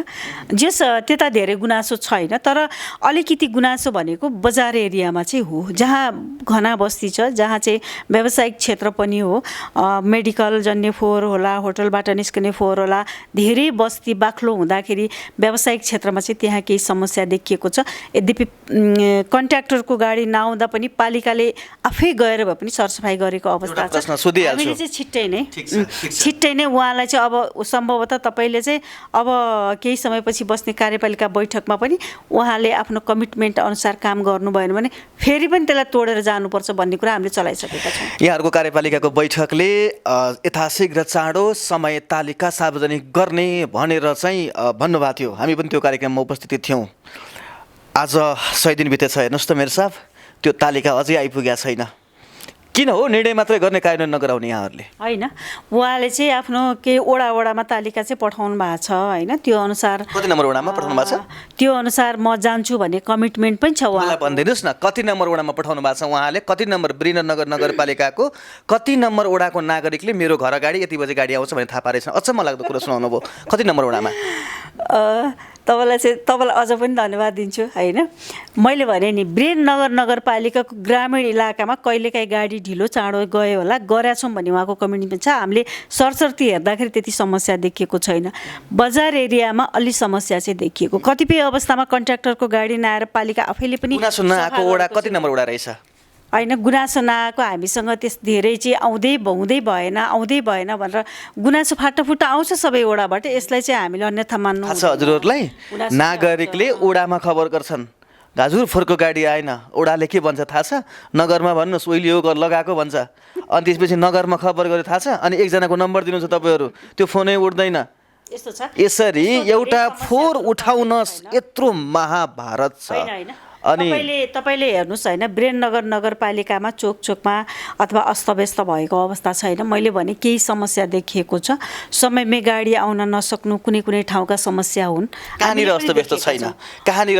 त्यता धेरै गुनासो छैन। तर अलिकति गुनासो भनेको बजार एरियामा चाहिँ हो, जहाँ घना बस्ती छ, जहाँ चाहिँ व्यावसायिक क्षेत्र पनि हो, मेडिकल जन्य फोहोर होला, होटलबाट निस्कने फोहोर होला। धेरै बस्ती बाक्लो हुँदाखेरि व्यावसायिक क्षेत्रमा चाहिँ त्यहाँ केही समस्या देखिएको छ। यद्यपि कन्ट्र्याक्टरको गाडी नआउँदा पनि पालिकाले आफै गएर भए पनि सरसफाइ गरेको अवस्था छ। हामीले चाहिँ छिट्टै नै उहाँलाई चाहिँ अब सम्भवतः तपाईँले चाहिँ अब केही समयपछि बस्ने कार्यपालिका बैठकमा पनि उहाँले आफ्नो कमिटमेन्ट अनुसार काम गर्नु भएन भने फेरि पनि त्यसलाई तोडेर जानुपर्छ भन्ने कुरा हामीले चलाइसकेका छौँ। यहाँहरूको कार्यपालिकाको बैठकले यथाशीघ्र चाँडो समय तालिका सार्वजनिक गर्ने भनेर चाहिँ भन्नुभएको थियो। हामी पनि त्यो कार्यक्रममा उपस्थित थियौँ। आज 100 दिन बितेछ। हेर्नुहोस् त मेरो साहब, त्यो तालिका अझै आइपुगेको छैन। किन हो निर्णय मात्रै गर्ने, कार्यान्वयन नगराउने यहाँहरूले? होइन, उहाँले चाहिँ आफ्नो केही वडामा तालिका चाहिँ पठाउनु भएको छ होइन। त्यो अनुसार कति नम्बर वडामा पठाउनु भएको छ? त्यो अनुसार म जान्छु भन्ने कमिटमेन्ट पनि छ। उहाँलाई भनिदिनुहोस् न, कति नम्बर वडामा पठाउनु भएको छ उहाँले? कति नम्बर वीरेन्द्रनगर नगरपालिकाको कति नम्बर वडाको नागरिकले मेरो घर अगाडि यति बजे गाडी आउँछ भने थाहा पारेछ? अचम्म लाग्दो कुरा सुनाउनु भयो। कति नम्बर वडामा? तपाईँलाई अझ पनि धन्यवाद दिन्छु होइन। मैले भने नि, वीरेन्द्रनगर नगरपालिकाको ग्रामीण इलाकामा कहिलेकाहीँ गाडी ढिलो चाँडो गयो होला, गरेका छौँ भन्ने उहाँको कमिटमेन्ट छ। हामीले सरसर्ती हेर्दाखेरि त्यति समस्या देखिएको छैन। बजार एरियामा अलि समस्या चाहिँ देखिएको, कतिपय अवस्थामा कन्ट्र्याक्टरको गाडी नआएर पालिका आफैले पनि आएको वडा कति नम्बर वडा रहेछ होइन, गुनासो नआएको हामीसँग त्यस धेरै चाहिँ आउँदै भएन भनेर गुनासो फाटाफुट्टा आउँछ सबै वडाबाट। यसलाई चाहिँ हामीले अन्यथा मान्नु छ। हजुरहरूलाई नागरिकले वडामा खबर गर्छन्, हजुर फोहोरको गाडी आएन, वडाले के भन्छ थाहा छ? नगरमा भन्नुहोस् उहिले यो लगाएको भन्छ। अनि त्यसपछि नगरमा खबर गरे थाहा छ? अनि एकजनाको नम्बर दिनुहुन्छ तपाईँहरू, त्यो फोनै उठ्दैन। यसरी एउटा फोहोर उठाउन यत्रो महाभारत छ। अनि तपाईँले हेर्नुहोस् होइन, वीरेन्द्रनगर नगरपालिकामा चोकमा अथवा अस्तव्यस्त भएको अवस्था छैन। मैले भने केही समस्या देखिएको छ, समयमै गाडी आउन नसक्नु कुनै ठाउँका समस्या हुन्। कहाँनिर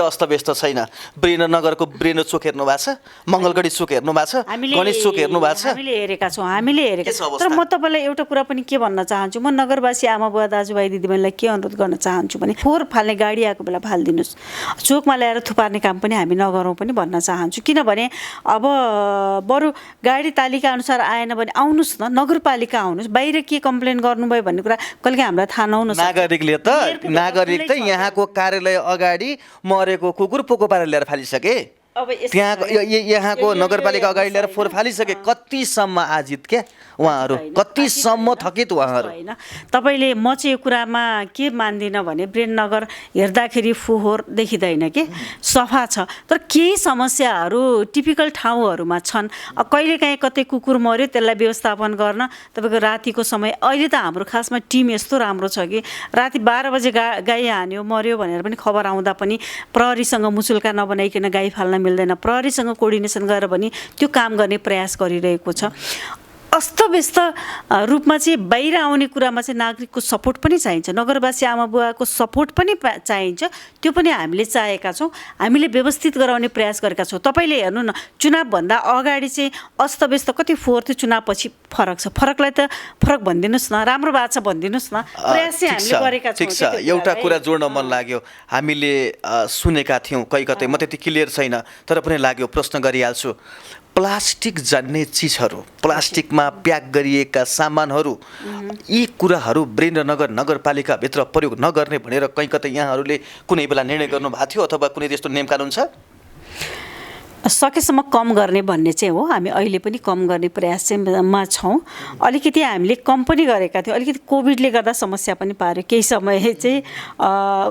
अस्तव्यस्त छैन? वीरेन्द्रनगरको वीरेन्द्र चोक हेर्नु भएको छ, मङ्गलगढी चोक हेर्नु भएको छ, गणेश चोक हेर्नु भएको छ? हामीले हेरेका छौँ। तर म तपाईँलाई एउटा कुरा पनि के भन्न चाहन्छु, म नगरवासी आमा बुवा दाजुभाइ दिदीबहिनीलाई के अनुरोध गर्न चाहन्छु भने फोहोर फाल्ने गाडी आएको बेला फालिदिनुहोस्। चोकमा ल्याएर थुपार्ने काम पनि हामी हामी नगरौँ पनि भन्न चाहन्छु। किनभने अब बरु गाडी तालिका अनुसार आएन भने आउनुहोस् न, नगरपालिका आउनुहोस्, बाहिर के कम्प्लेन गर्नुभयो भन्ने कुरा कहिलेकाहीँ हामीलाई थाहा नहुन सक्छ। नागरिक त यहाँको कार्यालय अगाडि मरेको कुकुर पोको पारेर ल्याएर फालिसके। अब त्यहाँ यहाँको नगरपालिका अगाडि ल्याएर फोहोर फालिसके। कतिसम्म आजित क्या उहाँहरू, कतिसम्म थकित उहाँहरू। होइन, तपाईँले म चाहिँ यो कुरामा के मान्दिनँ भने ब्रेननगर हेर्दाखेरि फोहोर देखिँदैन के, सफा छ। तर केही समस्याहरू टिपिकल ठाउँहरूमा छन्। कहिलेकाहीँ कतै कुकुर मऱ्यो, त्यसलाई व्यवस्थापन गर्न तपाईँको रातिको समय, अहिले त हाम्रो खासमा टिम यस्तो राम्रो छ कि राति 12 बजे गाई हान्यो मऱ्यो भनेर पनि खबर आउँदा पनि प्रहरीसँग मुचुल्का नबनाइकन गाई फाल्न मिल्दैन। प्रहरीसँग कोअर्डिनेसन गरेर पनि त्यो काम गर्ने प्रयास गरिरहेको छ। अस्तव्यस्त रूपमा चाहिँ बाहिर आउने कुरामा चाहिँ नागरिकको सपोर्ट पनि चाहिन्छ, नगरवासी आमा बुवाको सपोर्ट पनि चाहिन्छ। त्यो पनि हामीले चाहेका छौँ, हामीले व्यवस्थित गराउने प्रयास गरेका छौँ। तपाईँले हेर्नु न, चुनावभन्दा अगाडि चाहिँ अस्तव्यस्त कति फोहोर थियो, चुनावपछि फरक छ। फरकलाई त फरक भनिदिनुहोस् न, राम्रो भएको छ भनिदिनुहोस् न। प्रयास चाहिँ हामीले गरेका छौँ। ठिक छ, एउटा कुरा जोड्न मन लाग्यो। हामीले सुनेका थियौँ, कतै म त्यति क्लियर छैन तर पनि लाग्यो, प्रश्न गरिहाल्छु। प्लास्टिक जन्ने चिजहरू, प्लास्टिकमा प्याक गरिएका सामानहरू, यी कुराहरू ब्रेननगर नगरपालिकाभित्र प्रयोग नगर्ने भनेर कतै यहाँहरूले कुनै बेला निर्णय गर्नुभएको थियो अथवा कुनै त्यस्तो नियम कानुन छ? सकेसम्म कम गर्ने भन्ने चाहिँ हो। हामी अहिले पनि कम गर्ने प्रयास चाहिँ मा छौँ। अलिकति हामीले कम पनि गरेका थियौँ। अलिकति कोभिडले गर्दा समस्या पनि पार्यो। केही समय चाहिँ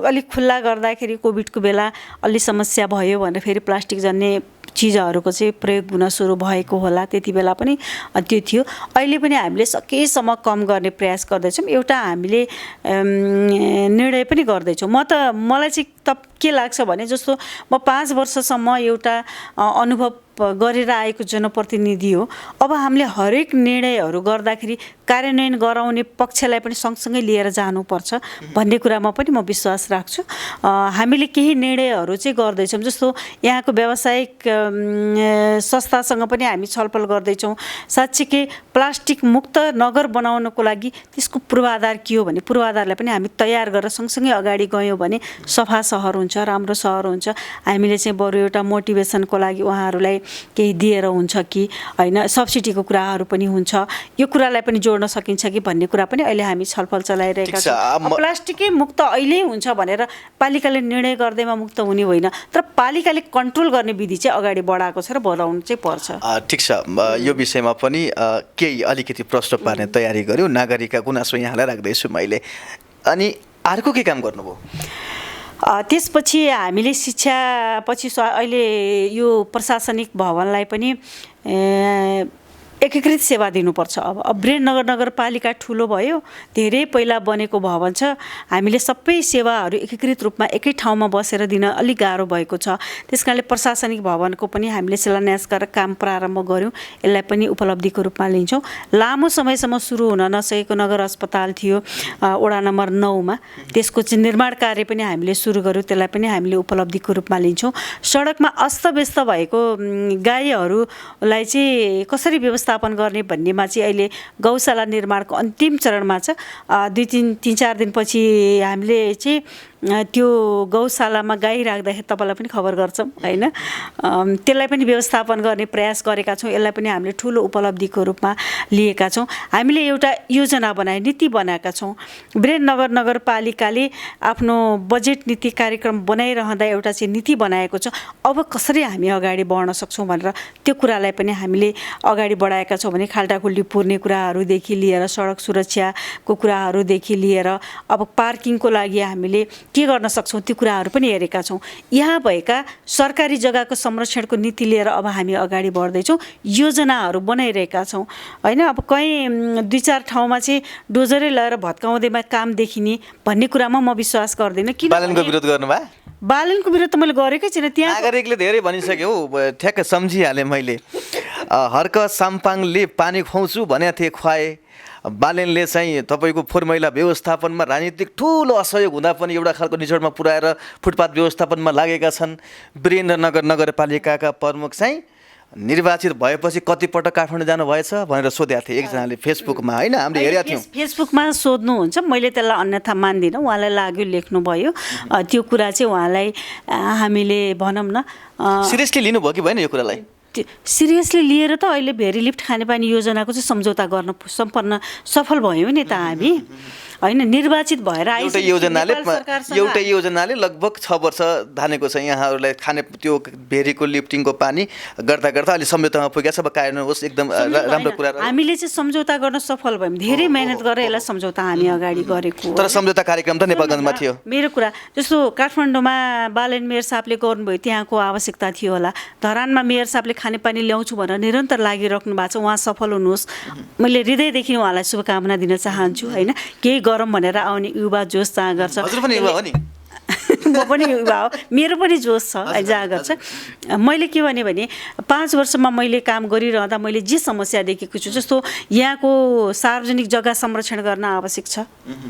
अलिक खुल्ला गर्दाखेरि कोभिडको बेला अलि समस्या भयो भनेर फेरि प्लास्टिक जन्ने चिजहरूको चाहिँ प्रयोग हुन सुरु भएको होला, त्यति बेला पनि त्यो थियो। अहिले पनि हामीले सकेसम्म कम गर्ने प्रयास गर्दैछौँ। एउटा हामीले निर्णय पनि गर्दैछौँ। मलाई चाहिँ के लाग्छ भने, जस्तो म 5 वर्षसम्म एउटा अनुभव गरेर आएको जनप्रतिनिधि हो। अब हामीले हरेक निर्णयहरू गर्दाखेरि कार्यान्वयन गराउने पक्षलाई पनि सँगसँगै लिएर जानुपर्छ भन्ने कुरामा पनि म विश्वास राख्छु। हामीले केही निर्णयहरू चाहिँ गर्दैछौँ, जस्तो यहाँको व्यावसायिक संस्थासँग पनि हामी छलफल गर्दैछौँ। साँच्चीकै प्लास्टिक मुक्त नगर बनाउनको लागि त्यसको पूर्वाधार के हो भने पूर्वाधारलाई पनि हामी तयार गरेर सँगसँगै अगाडि गयौँ भने सफा सहर हुन्छ, राम्रो सहर हुन्छ। हामीले चाहिँ बरु एउटा मोटिभेसनको लागि उहाँहरूलाई केही दिएर हुन्छ कि होइन, सब्सिडीको कुराहरू पनि हुन्छ, यो कुरालाई पनि जोड्न सकिन्छ कि भन्ने कुरा पनि अहिले हामी छलफल चलाइरहेका छौँ। प्लास्टिकै मुक्त अहिले हुन्छ भनेर पालिकाले निर्णय गर्दैमा मुक्त हुने होइन, तर पालिकाले कन्ट्रोल गर्ने विधि चाहिँ अगाडि बढाएको छ र बढाउनु चाहिँ पर्छ। ठिक छ, यो विषयमा पनि केही अलिकति प्रश्न पार्ने तयारी गर्यो। नागरिकका गुनासो यहाँलाई राख्दैछु मैले। अनि अर्को के काम गर्नुभयो? त्यसपछि हामीले शिक्षापछि अहिले यो प्रशासनिक भवनलाई पनि एकीकृत सेवा दिनुपर्छ। अब ब्रेननगर नगरपालिका ठुलो भयो, धेरै पहिला बनेको भवन छ। हामीले सबै सेवाहरू एकीकृत रूपमा एकै ठाउँमा बसेर दिन अलिक गाह्रो भएको छ। त्यसकारणले प्रशासनिक भवनको पनि हामीले शिलान्यास गरेर काम प्रारम्भ गऱ्यौँ। यसलाई पनि उपलब्धिको रूपमा लिन्छौँ। लामो समयसम्म सुरु हुन नसकेको नगर अस्पताल थियो वडा नम्बर 9 मा, त्यसको चाहिँ निर्माण कार्य पनि हामीले सुरु गऱ्यौँ। त्यसलाई पनि हामीले उपलब्धिको रूपमा लिन्छौँ। सडकमा अस्तव्यस्त भएको गाईहरूलाई चाहिँ कसरी व्यवस्थापन गर्ने भन्नेमा चाहिँ अहिले गौशाला निर्माणको अन्तिम चरणमा छ। 2-3-4 दिनपछि हामीले चाहिँ त्यो गौशालामा गाई राख्दाखेरि तपाईँलाई पनि खबर गर्छौँ होइन, त्यसलाई पनि व्यवस्थापन गर्ने प्रयास गरेका छौँ। यसलाई पनि हामीले ठुलो उपलब्धिको रूपमा लिएका छौँ। हामीले एउटा योजना बनाए, नीति बनाएका छौँ। ब्रेननगर नगरपालिकाले आफ्नो बजेट नीति कार्यक्रम बनाइरहँदा एउटा चाहिँ नीति बनाएको छ। अब कसरी हामी अगाडि बढ्न सक्छौँ भनेर त्यो कुरालाई पनि हामीले अगाडि बढाएका छौँ भने खाल्टाखुल्टी पुर्ने कुराहरूदेखि लिएर सडक सुरक्षाको कुराहरूदेखि लिएर अब पार्किङको लागि हामीले के गर्न सक्छौँ त्यो कुराहरू पनि हेरेका छौँ। यहाँ भएका सरकारी जग्गाको संरक्षणको नीति लिएर अब हामी अगाडि बढ्दैछौँ, योजनाहरू बनाइरहेका छौँ होइन। अब कहीँ 2-4 ठाउँमा चाहिँ डोजरै लगाएर भत्काउँदैमा काम देखिने भन्ने कुरामा म विश्वास गर्दिनँ। किन बालनको विरोध गर्नुभयो? बालनको विरोध त मैले गरेकै छैन। त्यहाँ नागरिकले धेरै भनिसक्यो, ठ्याक्क सम्झिहालेँ मैले। हर्क साम्पाङले पानी खुवाउँछु भनेको थिएँ, खुवाए। बालेनले चाहिँ तपाईँको फोहोर मैला व्यवस्थापनमा राजनीतिक ठुलो असहयोग हुँदा पनि एउटा खालको निचोडमा पुर्याएर फुटपाथ व्यवस्थापनमा लागेका छन्। ब्रेननगर नगरपालिकाका प्रमुख चाहिँ निर्वाचित भएपछि कतिपटक काठमाडौँ जानुभएछ भनेर सोधेको थिएँ एकजनाले फेसबुकमा, होइन, हामीले हेरेका थियौँ। फेसबुकमा सोध्नुहुन्छ, मैले त्यसलाई अन्यथा मान्दिनँ। उहाँलाई लाग्यो, लेख्नुभयो, त्यो कुरा चाहिँ उहाँलाई हामीले भनौँ न सिरियसली लिनुभयो कि भएन यो कुरालाई? सिरियसली लिएर त अहिले भेरी लिफ्ट खानेपानी योजनाको चाहिँ सम्झौता गर्न सम्पन्न सफल भयो नि त हामी, होइन? निर्वाचित भएर एउटै योजनाले लगभग 6 वर्ष धानेको छ यहाँहरूलाई खाने त्यो भेरीको लिफ्टिङको पानी गर्दा गर्दा अहिले सम्झौतामा पुगेछ। अब कार्यान्वयन होस्, एकदम राम्रो कुरा। हामीले चाहिँ सम्झौता गर्न सफल भयौँ, धेरै मेहनत गरेर यसलाई सम्झौता हामी अगाडि गरेको। तर सम्झौता कार्यक्रम त नेपालगञ्जमा थियो। मेरो कुरा जस्तो काठमाडौँमा बालेन मेयर साहबले गर्नुभयो, त्यहाँको आवश्यकता थियो होला। धरानमा मेयर साहबले खानेपानी ल्याउँछु भनेर निरन्तर लागिराख्नु भएको छ, उहाँ सफल हुनुहोस्। मैले हृदयदेखि उहाँलाई शुभकामना दिन चाहन्छु, होइन? केही गरौँ भनेर आउने युवा जोस जहाँ गर्छ। हजुर पनि युवा हो नि? म पनि युवा हो, मेरो पनि जोस छ जहाँ गर्छ। मैले के भने 5 वर्षमा मैले काम गरिरहँदा मैले जे समस्या देखेको छु, जस्तो यहाँको सार्वजनिक जग्गा संरक्षण गर्न आवश्यक छ,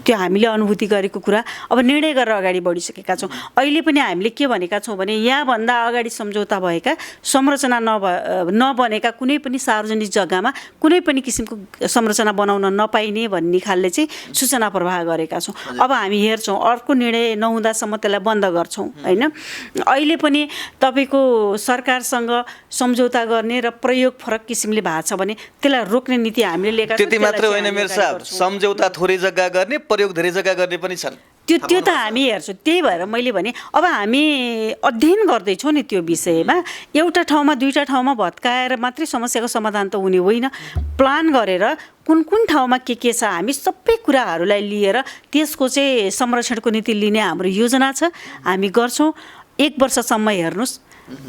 त्यो हामीले अनुभूति गरेको कुरा अब निर्णय गरेर अगाडि बढिसकेका छौँ। अहिले पनि हामीले के भनेका छौँ भने यहाँभन्दा अगाडि सम्झौता भएका संरचना नबनेका कुनै पनि सार्वजनिक जग्गामा कुनै पनि किसिमको संरचना बनाउन नपाइने भन्ने खालले चाहिँ सूचना प्रवाह गरेका छौँ। अब हामी हेर्छौँ, अर्को निर्णय नहुँदासम्म त्यसलाई बन्द गर्छौँ, होइन? अहिले पनि तपाईँको सरकारसँग सम्झौता गर्ने र प्रयोग फरक किसिमले भएको छ भने त्यसलाई रोक्ने नीति हामीले लिएका छौँ। त्यति मात्र होइन मेरो साहब, सम्झौता थोरै जग्गा गर्ने, प्रयोग धेरै जग्गा गर्ने पनि छन्। त्यो त हामी हेर्छौँ। त्यही भएर मैले भने अब हामी अध्ययन गर्दैछौँ नि त्यो विषयमा। एउटा ठाउँमा दुईवटा ठाउँमा भत्काएर मात्रै समस्याको समाधान त हुने होइन। प्लान गरेर कुन कुन ठाउँमा के छ, हामी सबै कुराहरूलाई लिएर त्यसको चाहिँ संरक्षणको नीति लिने हाम्रो योजना छ, हामी गर्छौँ। 1 वर्षसम्म हेर्नुहोस्,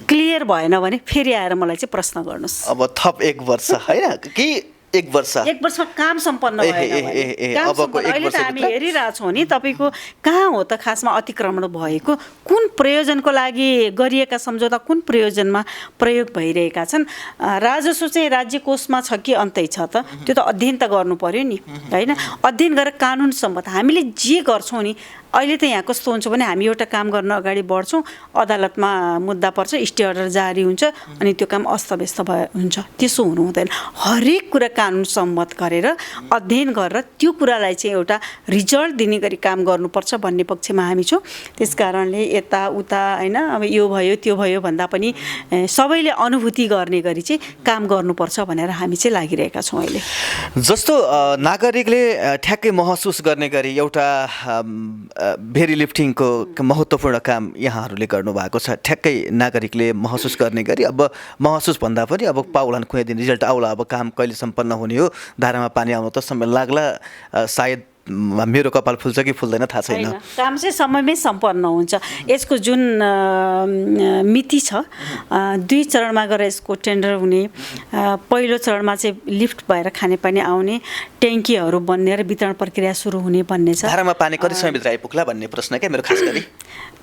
क्लियर भएन भने फेरि आएर मलाई चाहिँ प्रश्न गर्नुहोस्। अब थप 1 वर्ष, होइन कि 1 वर्षमा काम सम्पन्न भएन। अहिले त हामी हेरिरहेछौँ नि, तपाईँको कहाँ हो त खासमा अतिक्रमण भएको, कुन प्रयोजनको लागि गरिएका सम्झौता कुन प्रयोजनमा प्रयोग भइरहेका छन्। राजस्व चाहिँ राज्य कोषमा छ कि अन्तै छ त, त्यो त अध्ययन त गर्नु पर्यो नि, होइन? अध्ययन गरेर कानुन सम्मत हामीले जे गर्छौँ नि। अहिले त यहाँ कस्तो हुन्छ भने हामी एउटा काम गर्न अगाडि बढ्छौँ, अदालतमा मुद्दा पर्छ, स्टे अर्डर जारी हुन्छ, अनि त्यो काम अस्तव्यस्त हुन्छ। त्यसो हुनु हुँदैन। हरेक कुरा कानुन सम्मत गरेर अध्ययन गरेर त्यो कुरालाई चाहिँ एउटा रिजल्ट दिने गरी काम गर्नुपर्छ भन्ने पक्षमा हामी छौँ। त्यस कारणले यताउता, होइन, अब यो भयो त्यो भयो भन्दा पनि सबैले अनुभूति गर्ने गरी चाहिँ काम गर्नुपर्छ भनेर हामी चाहिँ लागिरहेका छौँ अहिले। जस्तो नागरिकले ठ्याक्कै महसुस गर्ने गरी एउटा भेरी लिफ्टिङको महत्त्वपूर्ण काम यहाँहरूले गर्नुभएको छ। ठ्याक्कै नागरिकले महसुस गर्ने गरी, अब महसुस भन्दा पनि अब पाउलान् कुनै दिन रिजल्ट आउला, अब काम कहिले सम्पन्न हुने हो, धारामा पानी आउनु त समय लाग्ला, सायद मेरो कपाल फुल्छ कि फुल्दैन थाहा छैन। काम चाहिँ समयमै सम्पन्न हुन्छ। यसको जुन मिति छ, 2 चरणमा गएर यसको टेन्डर हुने। पहिलो चरणमा चाहिँ लिफ्ट भएर खानेपानी आउने, ट्याङ्कीहरू बन्ने र वितरण प्रक्रिया सुरु हुने भन्ने छ। धारामा पानी कति समयभित्र आइपुग्ला भन्ने प्रश्न क्या मेरो खास गरी।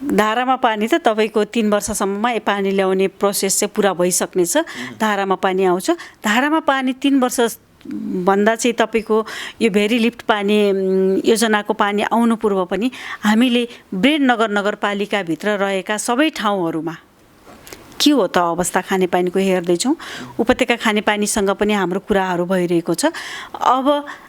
धारामा पानी त तपाईँको 3 वर्षसम्ममा पानी ल्याउने प्रोसेस चाहिँ पुरा भइसक्नेछ। धारामा पानी आउँछ। धारामा पानी 3 वर्ष भन्दा चाहिँ तपाईँको यो भेरी लिफ्ट पानी योजनाको पानी आउनु पूर्व पनि हामीले ब्रेड नगरपालिकाभित्र रहेका सबै ठाउँहरूमा के हो त अवस्था खानेपानीको हेर्दैछौँ। उपत्यका खानेपानीसँग पनि हाम्रो कुराहरू भइरहेको छ। अब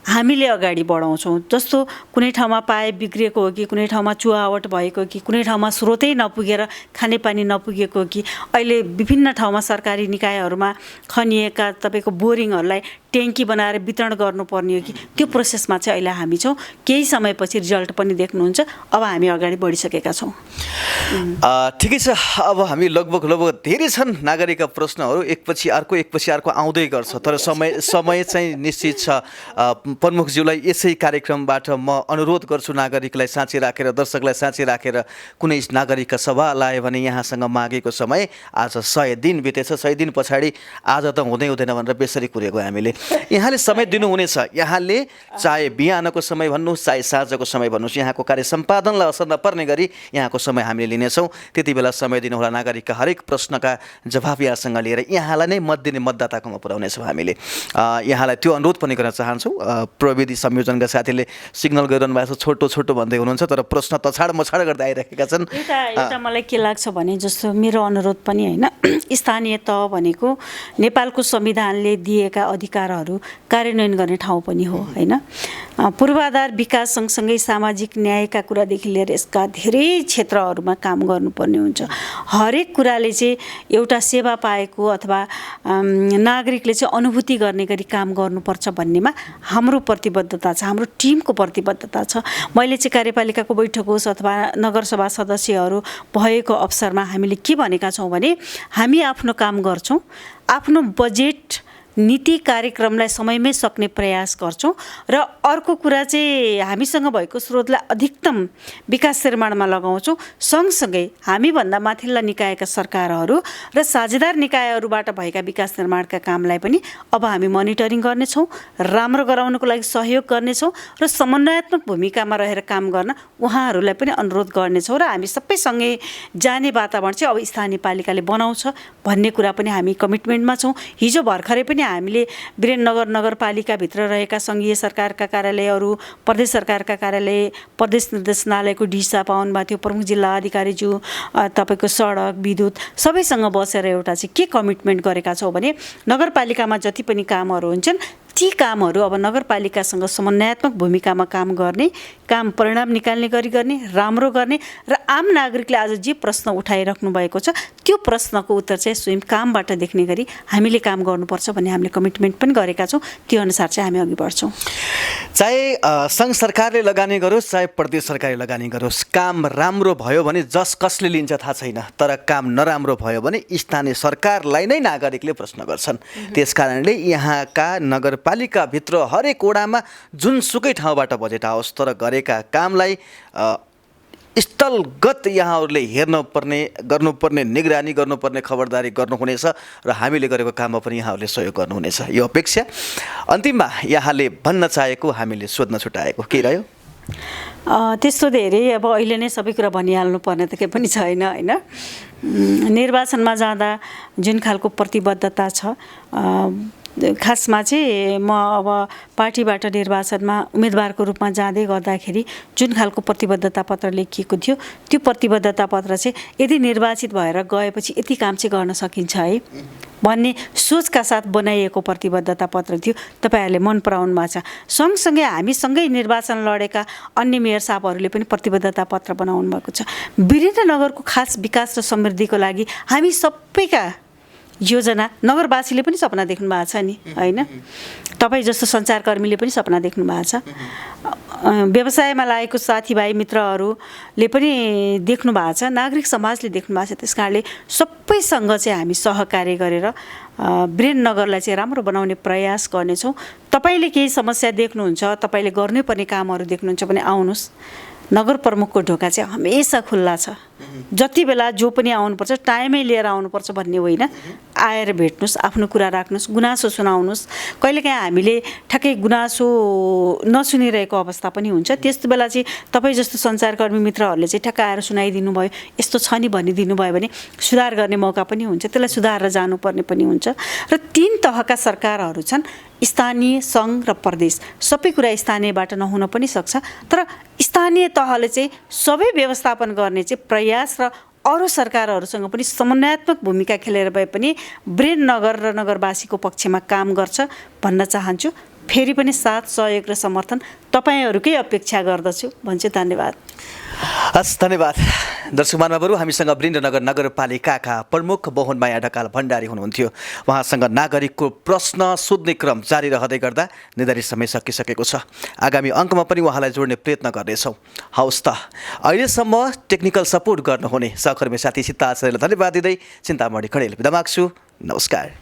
हामीले अगाडि बढाउँछौँ। जस्तो कुनै ठाउँमा पाइप बिग्रिएको हो कि, कुनै ठाउँमा चुहावट भएको कि, कुनै ठाउँमा स्रोतै नपुगेर खानेपानी नपुगेको कि, अहिले विभिन्न ठाउँमा सरकारी निकायहरूमा खनिएका तपाईँको बोरिङहरूलाई ट्याङ्की बनाएर वितरण गर्नुपर्ने हो कि, त्यो प्रोसेसमा चाहिँ अहिले हामी छौँ। केही समयपछि रिजल्ट पनि देख्नुहुन्छ। अब हामी अगाडि बढिसकेका छौँ। ठिकै छ। अब हामी लगभग धेरै छन् नागरिकका प्रश्नहरू, एकपछि अर्को आउँदै गर्छ, तर समय चाहिँ निश्चित छ। प्रमुखज्यूलाई यसै कार्यक्रमबाट म अनुरोध गर्छु, नागरिकलाई साँची राखेर, दर्शकलाई साँची राखेर कुनै नागरिकका सभा लायो भने यहाँसँग मागेको समय आज 100 दिन बितेछ। 100 दिन पछाडि आज त हुँदैन भनेर बेसरी कुरेको हामीले। यहाँले समय दिनुहुनेछ। यहाँले चाहे बिहानको समय भन्नुहोस्, चाहे साँझको समय भन्नुहोस्, यहाँको कार्य सम्पादनलाई असर नपर्ने गरी यहाँको समय हामीले लिनेछौँ। त्यति बेला समय दिनुहोला नागरिकका हरेक प्रश्न प्रश्नका जवाफ यहाँसँग लिएर यहाँलाई नै मत दिने मतदाताकोमा पुर्याउनेछौँ हामीले। यहाँलाई त्यो अनुरोध पनि गर्न चाहन्छौँ। प्रविधि संयोजनका साथीले सिग्नल गरिरहनु भएको छ छोटो छोटो भन्दै हुनुहुन्छ, तर प्रश्न तछाड मछाड गर्दै आइरहेका छन्। एउटा मलाई के लाग्छ भने जस्तो मेरो अनुरोध पनि होइन, स्थानीय तह भनेको नेपालको संविधानले दिएका अधिकारहरू कार्यान्वयन गर्ने ठाउँ पनि हो होइन। पूर्वाधार विकास सँगसँगै सामाजिक न्यायका कुरादेखि लिएर यसका धेरै क्षेत्रहरूमा काम गर्नुपर्ने हुन्छ। हरेक कुराले चाहिँ एउटा सेवा पाएको अथवा नागरिकले चाहिँ अनुभूति गर्ने गरी काम गर्नुपर्छ भन्नेमा हाम्रो प्रतिबद्धता छ, हाम्रो टिमको प्रतिबद्धता छ। मैले चाहिँ कार्यपालिकाको बैठक होस् अथवा नगरसभा सदस्यहरू भएको अवसरमा हामीले के भनेका छौँ भने हामी आफ्नो काम गर्छौँ, आफ्नो बजेट नीति कार्यक्रमलाई समयमै सक्ने प्रयास गर्छौँ र अर्को कुरा चाहिँ हामीसँग भएको स्रोतलाई अधिकतम विकास निर्माणमा लगाउँछौँ। सँगसँगै हामीभन्दा माथिल्ला निकायका सरकारहरू र साझेदार निकायहरूबाट भएका विकास निर्माणका कामलाई पनि अब हामी मोनिटरिङ गर्नेछौँ, राम्रो गराउनको लागि सहयोग गर्नेछौँ र समन्वयात्मक भूमिकामा रहेर काम गर्न उहाँहरूलाई पनि अनुरोध गर्नेछौँ र हामी सबैसँगै जाने वातावरण चाहिँ अब स्थानीय पालिकाले बनाउँछ भन्ने कुरा पनि हामी कमिटमेन्टमा छौँ। हिजो भर्खरै पनि हामीले वीरेन्द्रनगर नगरपालिकाभित्र रहेका सङ्घीय सरकारका कार्यालयहरू, प्रदेश सरकारका कार्यालय, प्रदेश निर्देशनालयको डिसा पाउनुभएको थियो, प्रमुख जिल्ला अधिकारीज्यू, तपाईँको सडक विद्युत सबैसँग बसेर एउटा चाहिँ के कमिटमेन्ट गरेका छौँ भने नगरपालिकामा जति पनि कामहरू हुन्छन् ती कामहरू अब नगरपालिकासँग समन्वयात्मक भूमिकामा काम गर्ने, काम परिणाम निकाल्ने गरी गर्ने, राम्रो गर्ने र आम नागरिकले आज जे प्रश्न उठाइराख्नु भएको छ त्यो प्रश्नको उत्तर चाहिँ स्वयं कामबाट देख्ने गरी हामीले काम गर्नुपर्छ भन्ने हामीले कमिटमेन्ट पनि गरेका छौँ। त्यो अनुसार चाहिँ हामी अघि बढ्छौँ। चाहे सङ्घ सरकारले लगानी गरोस् चाहे प्रदेश सरकारले लगानी गरोस्, काम राम्रो भयो भने जस कसले लिन्छ थाहा छैन, तर काम नराम्रो भयो भने स्थानीय सरकारलाई नै नागरिकले प्रश्न गर्छन्। त्यसकारणले यहाँका नगरपालिकाभित्र हरेक वडामा जुनसुकै ठाउँबाट बजेट आओस् तर गरेका कामलाई स्थलगत यहाँहरूले हेर्नुपर्ने, गर्नुपर्ने, निगरानी गर्नुपर्ने, खबरदारी गर्नुहुनेछ र हामीले गरेको काममा पनि यहाँहरूले सहयोग गर्नुहुनेछ, यो अपेक्षा। अन्तिममा यहाँले भन्न चाहेको, हामीले सोध्न छुटाएको के रह्यो? त्यस्तो धेरै अब अहिले नै सबै कुरा भनिहाल्नु पर्ने त केही पनि छैन होइन। निर्वाचनमा जाँदा जुन खालको प्रतिबद्धता छ, खासमा चाहिँ म अब पार्टीबाट निर्वाचनमा उम्मेदवारको रूपमा जाँदै गर्दाखेरि जुन खालको प्रतिबद्धता पत्र लेखिएको थियो त्यो प्रतिबद्धता पत्र चाहिँ यदि निर्वाचित भएर गएपछि यति काम चाहिँ गर्न सकिन्छ है भन्ने सोचका साथ बनाइएको प्रतिबद्धता पत्र थियो। तपाईँहरूले मन पराउनु भएको छ। सँगसँगै हामीसँगै निर्वाचन लडेका अन्य मेयर साहबहरूले पनि प्रतिबद्धता पत्र बनाउनु भएको छ। वीरेन्द्रनगरको खास विकास र समृद्धिको लागि हामी सबैका योजना, नगरवासीले पनि सपना देख्नु भएको छ नि होइन। तपाईँ जस्तो सञ्चारकर्मीले पनि सपना देख्नु भएको छ, व्यवसायमा लागेको साथीभाइ मित्रहरूले पनि देख्नु भएको छ, नागरिक समाजले देख्नु भएको छ। त्यस कारणले सबैसँग चाहिँ हामी सहकार्य गरेर वीरेन्द्रनगरलाई चाहिँ राम्रो बनाउने प्रयास गर्नेछौँ। तपाईँले केही समस्या देख्नुहुन्छ, तपाईँले गर्नुपर्ने कामहरू देख्नुहुन्छ भने आउनुहोस्। नगर प्रमुखको ढोका चाहिँ हमेसा खुल्ला छ। जति बेला जो पनि आउनुपर्छ टाइमै लिएर आउनुपर्छ भन्ने होइन, आएर भेट्नुहोस्, आफ्नो कुरा राख्नुहोस्, गुनासो सुनाउनुहोस्। कहिलेकाहीँ हामीले ठ्याक्कै गुनासो नसुनिरहेको अवस्था पनि हुन्छ, त्यस्तो बेला चाहिँ तपाईँ जस्तो सञ्चारकर्मी मित्रहरूले चाहिँ ठ्याक्क आएर सुनाइदिनु भयो, यस्तो छ नि भनिदिनु भयो भने सुधार गर्ने मौका पनि हुन्छ, त्यसलाई सुधारेर जानुपर्ने पनि हुन्छ। र 3 तहका सरकारहरू छन्, स्थानीय, सङ्घ र प्रदेश। सबै कुरा स्थानीयबाट नहुन पनि सक्छ, तर स्थानीय तहले चाहिँ सबै व्यवस्थापन गर्ने चाहिँ प्रयास र अरू सरकारहरूसँग पनि समन्वयात्मक भूमिका खेलेर भए पनि वीरेन्द्रनगर र नगरवासीको पक्षमा काम गर्छ भन्न चाहन्छु। फेरि पनि साथ, सहयोग र समर्थन तपाईँहरूकै अपेक्षा गर्दछु भन्छु। धन्यवाद। हस्, धन्यवाद। दर्शक महानुभावहरू, हामीसँग वीरेन्द्रनगर नगरपालिकाका प्रमुख मोहनमाया ढकाल भण्डारी हुनुहुन्थ्यो। उहाँसँग नागरिकको प्रश्न सोध्ने क्रम जारी रहँदै गर्दा निर्धारित समय सकिसकेको छ। आगामी अङ्कमा पनि उहाँलाई जोड्ने प्रयत्न गर्नेछौँ। हवस् त, अहिलेसम्म टेक्निकल सपोर्ट गर्नुहुने सहकर्मी साथी सीता आचार्यलाई धन्यवाद दिँदै चिन्तामणि खडेल बिदा माग्छु। नमस्कार।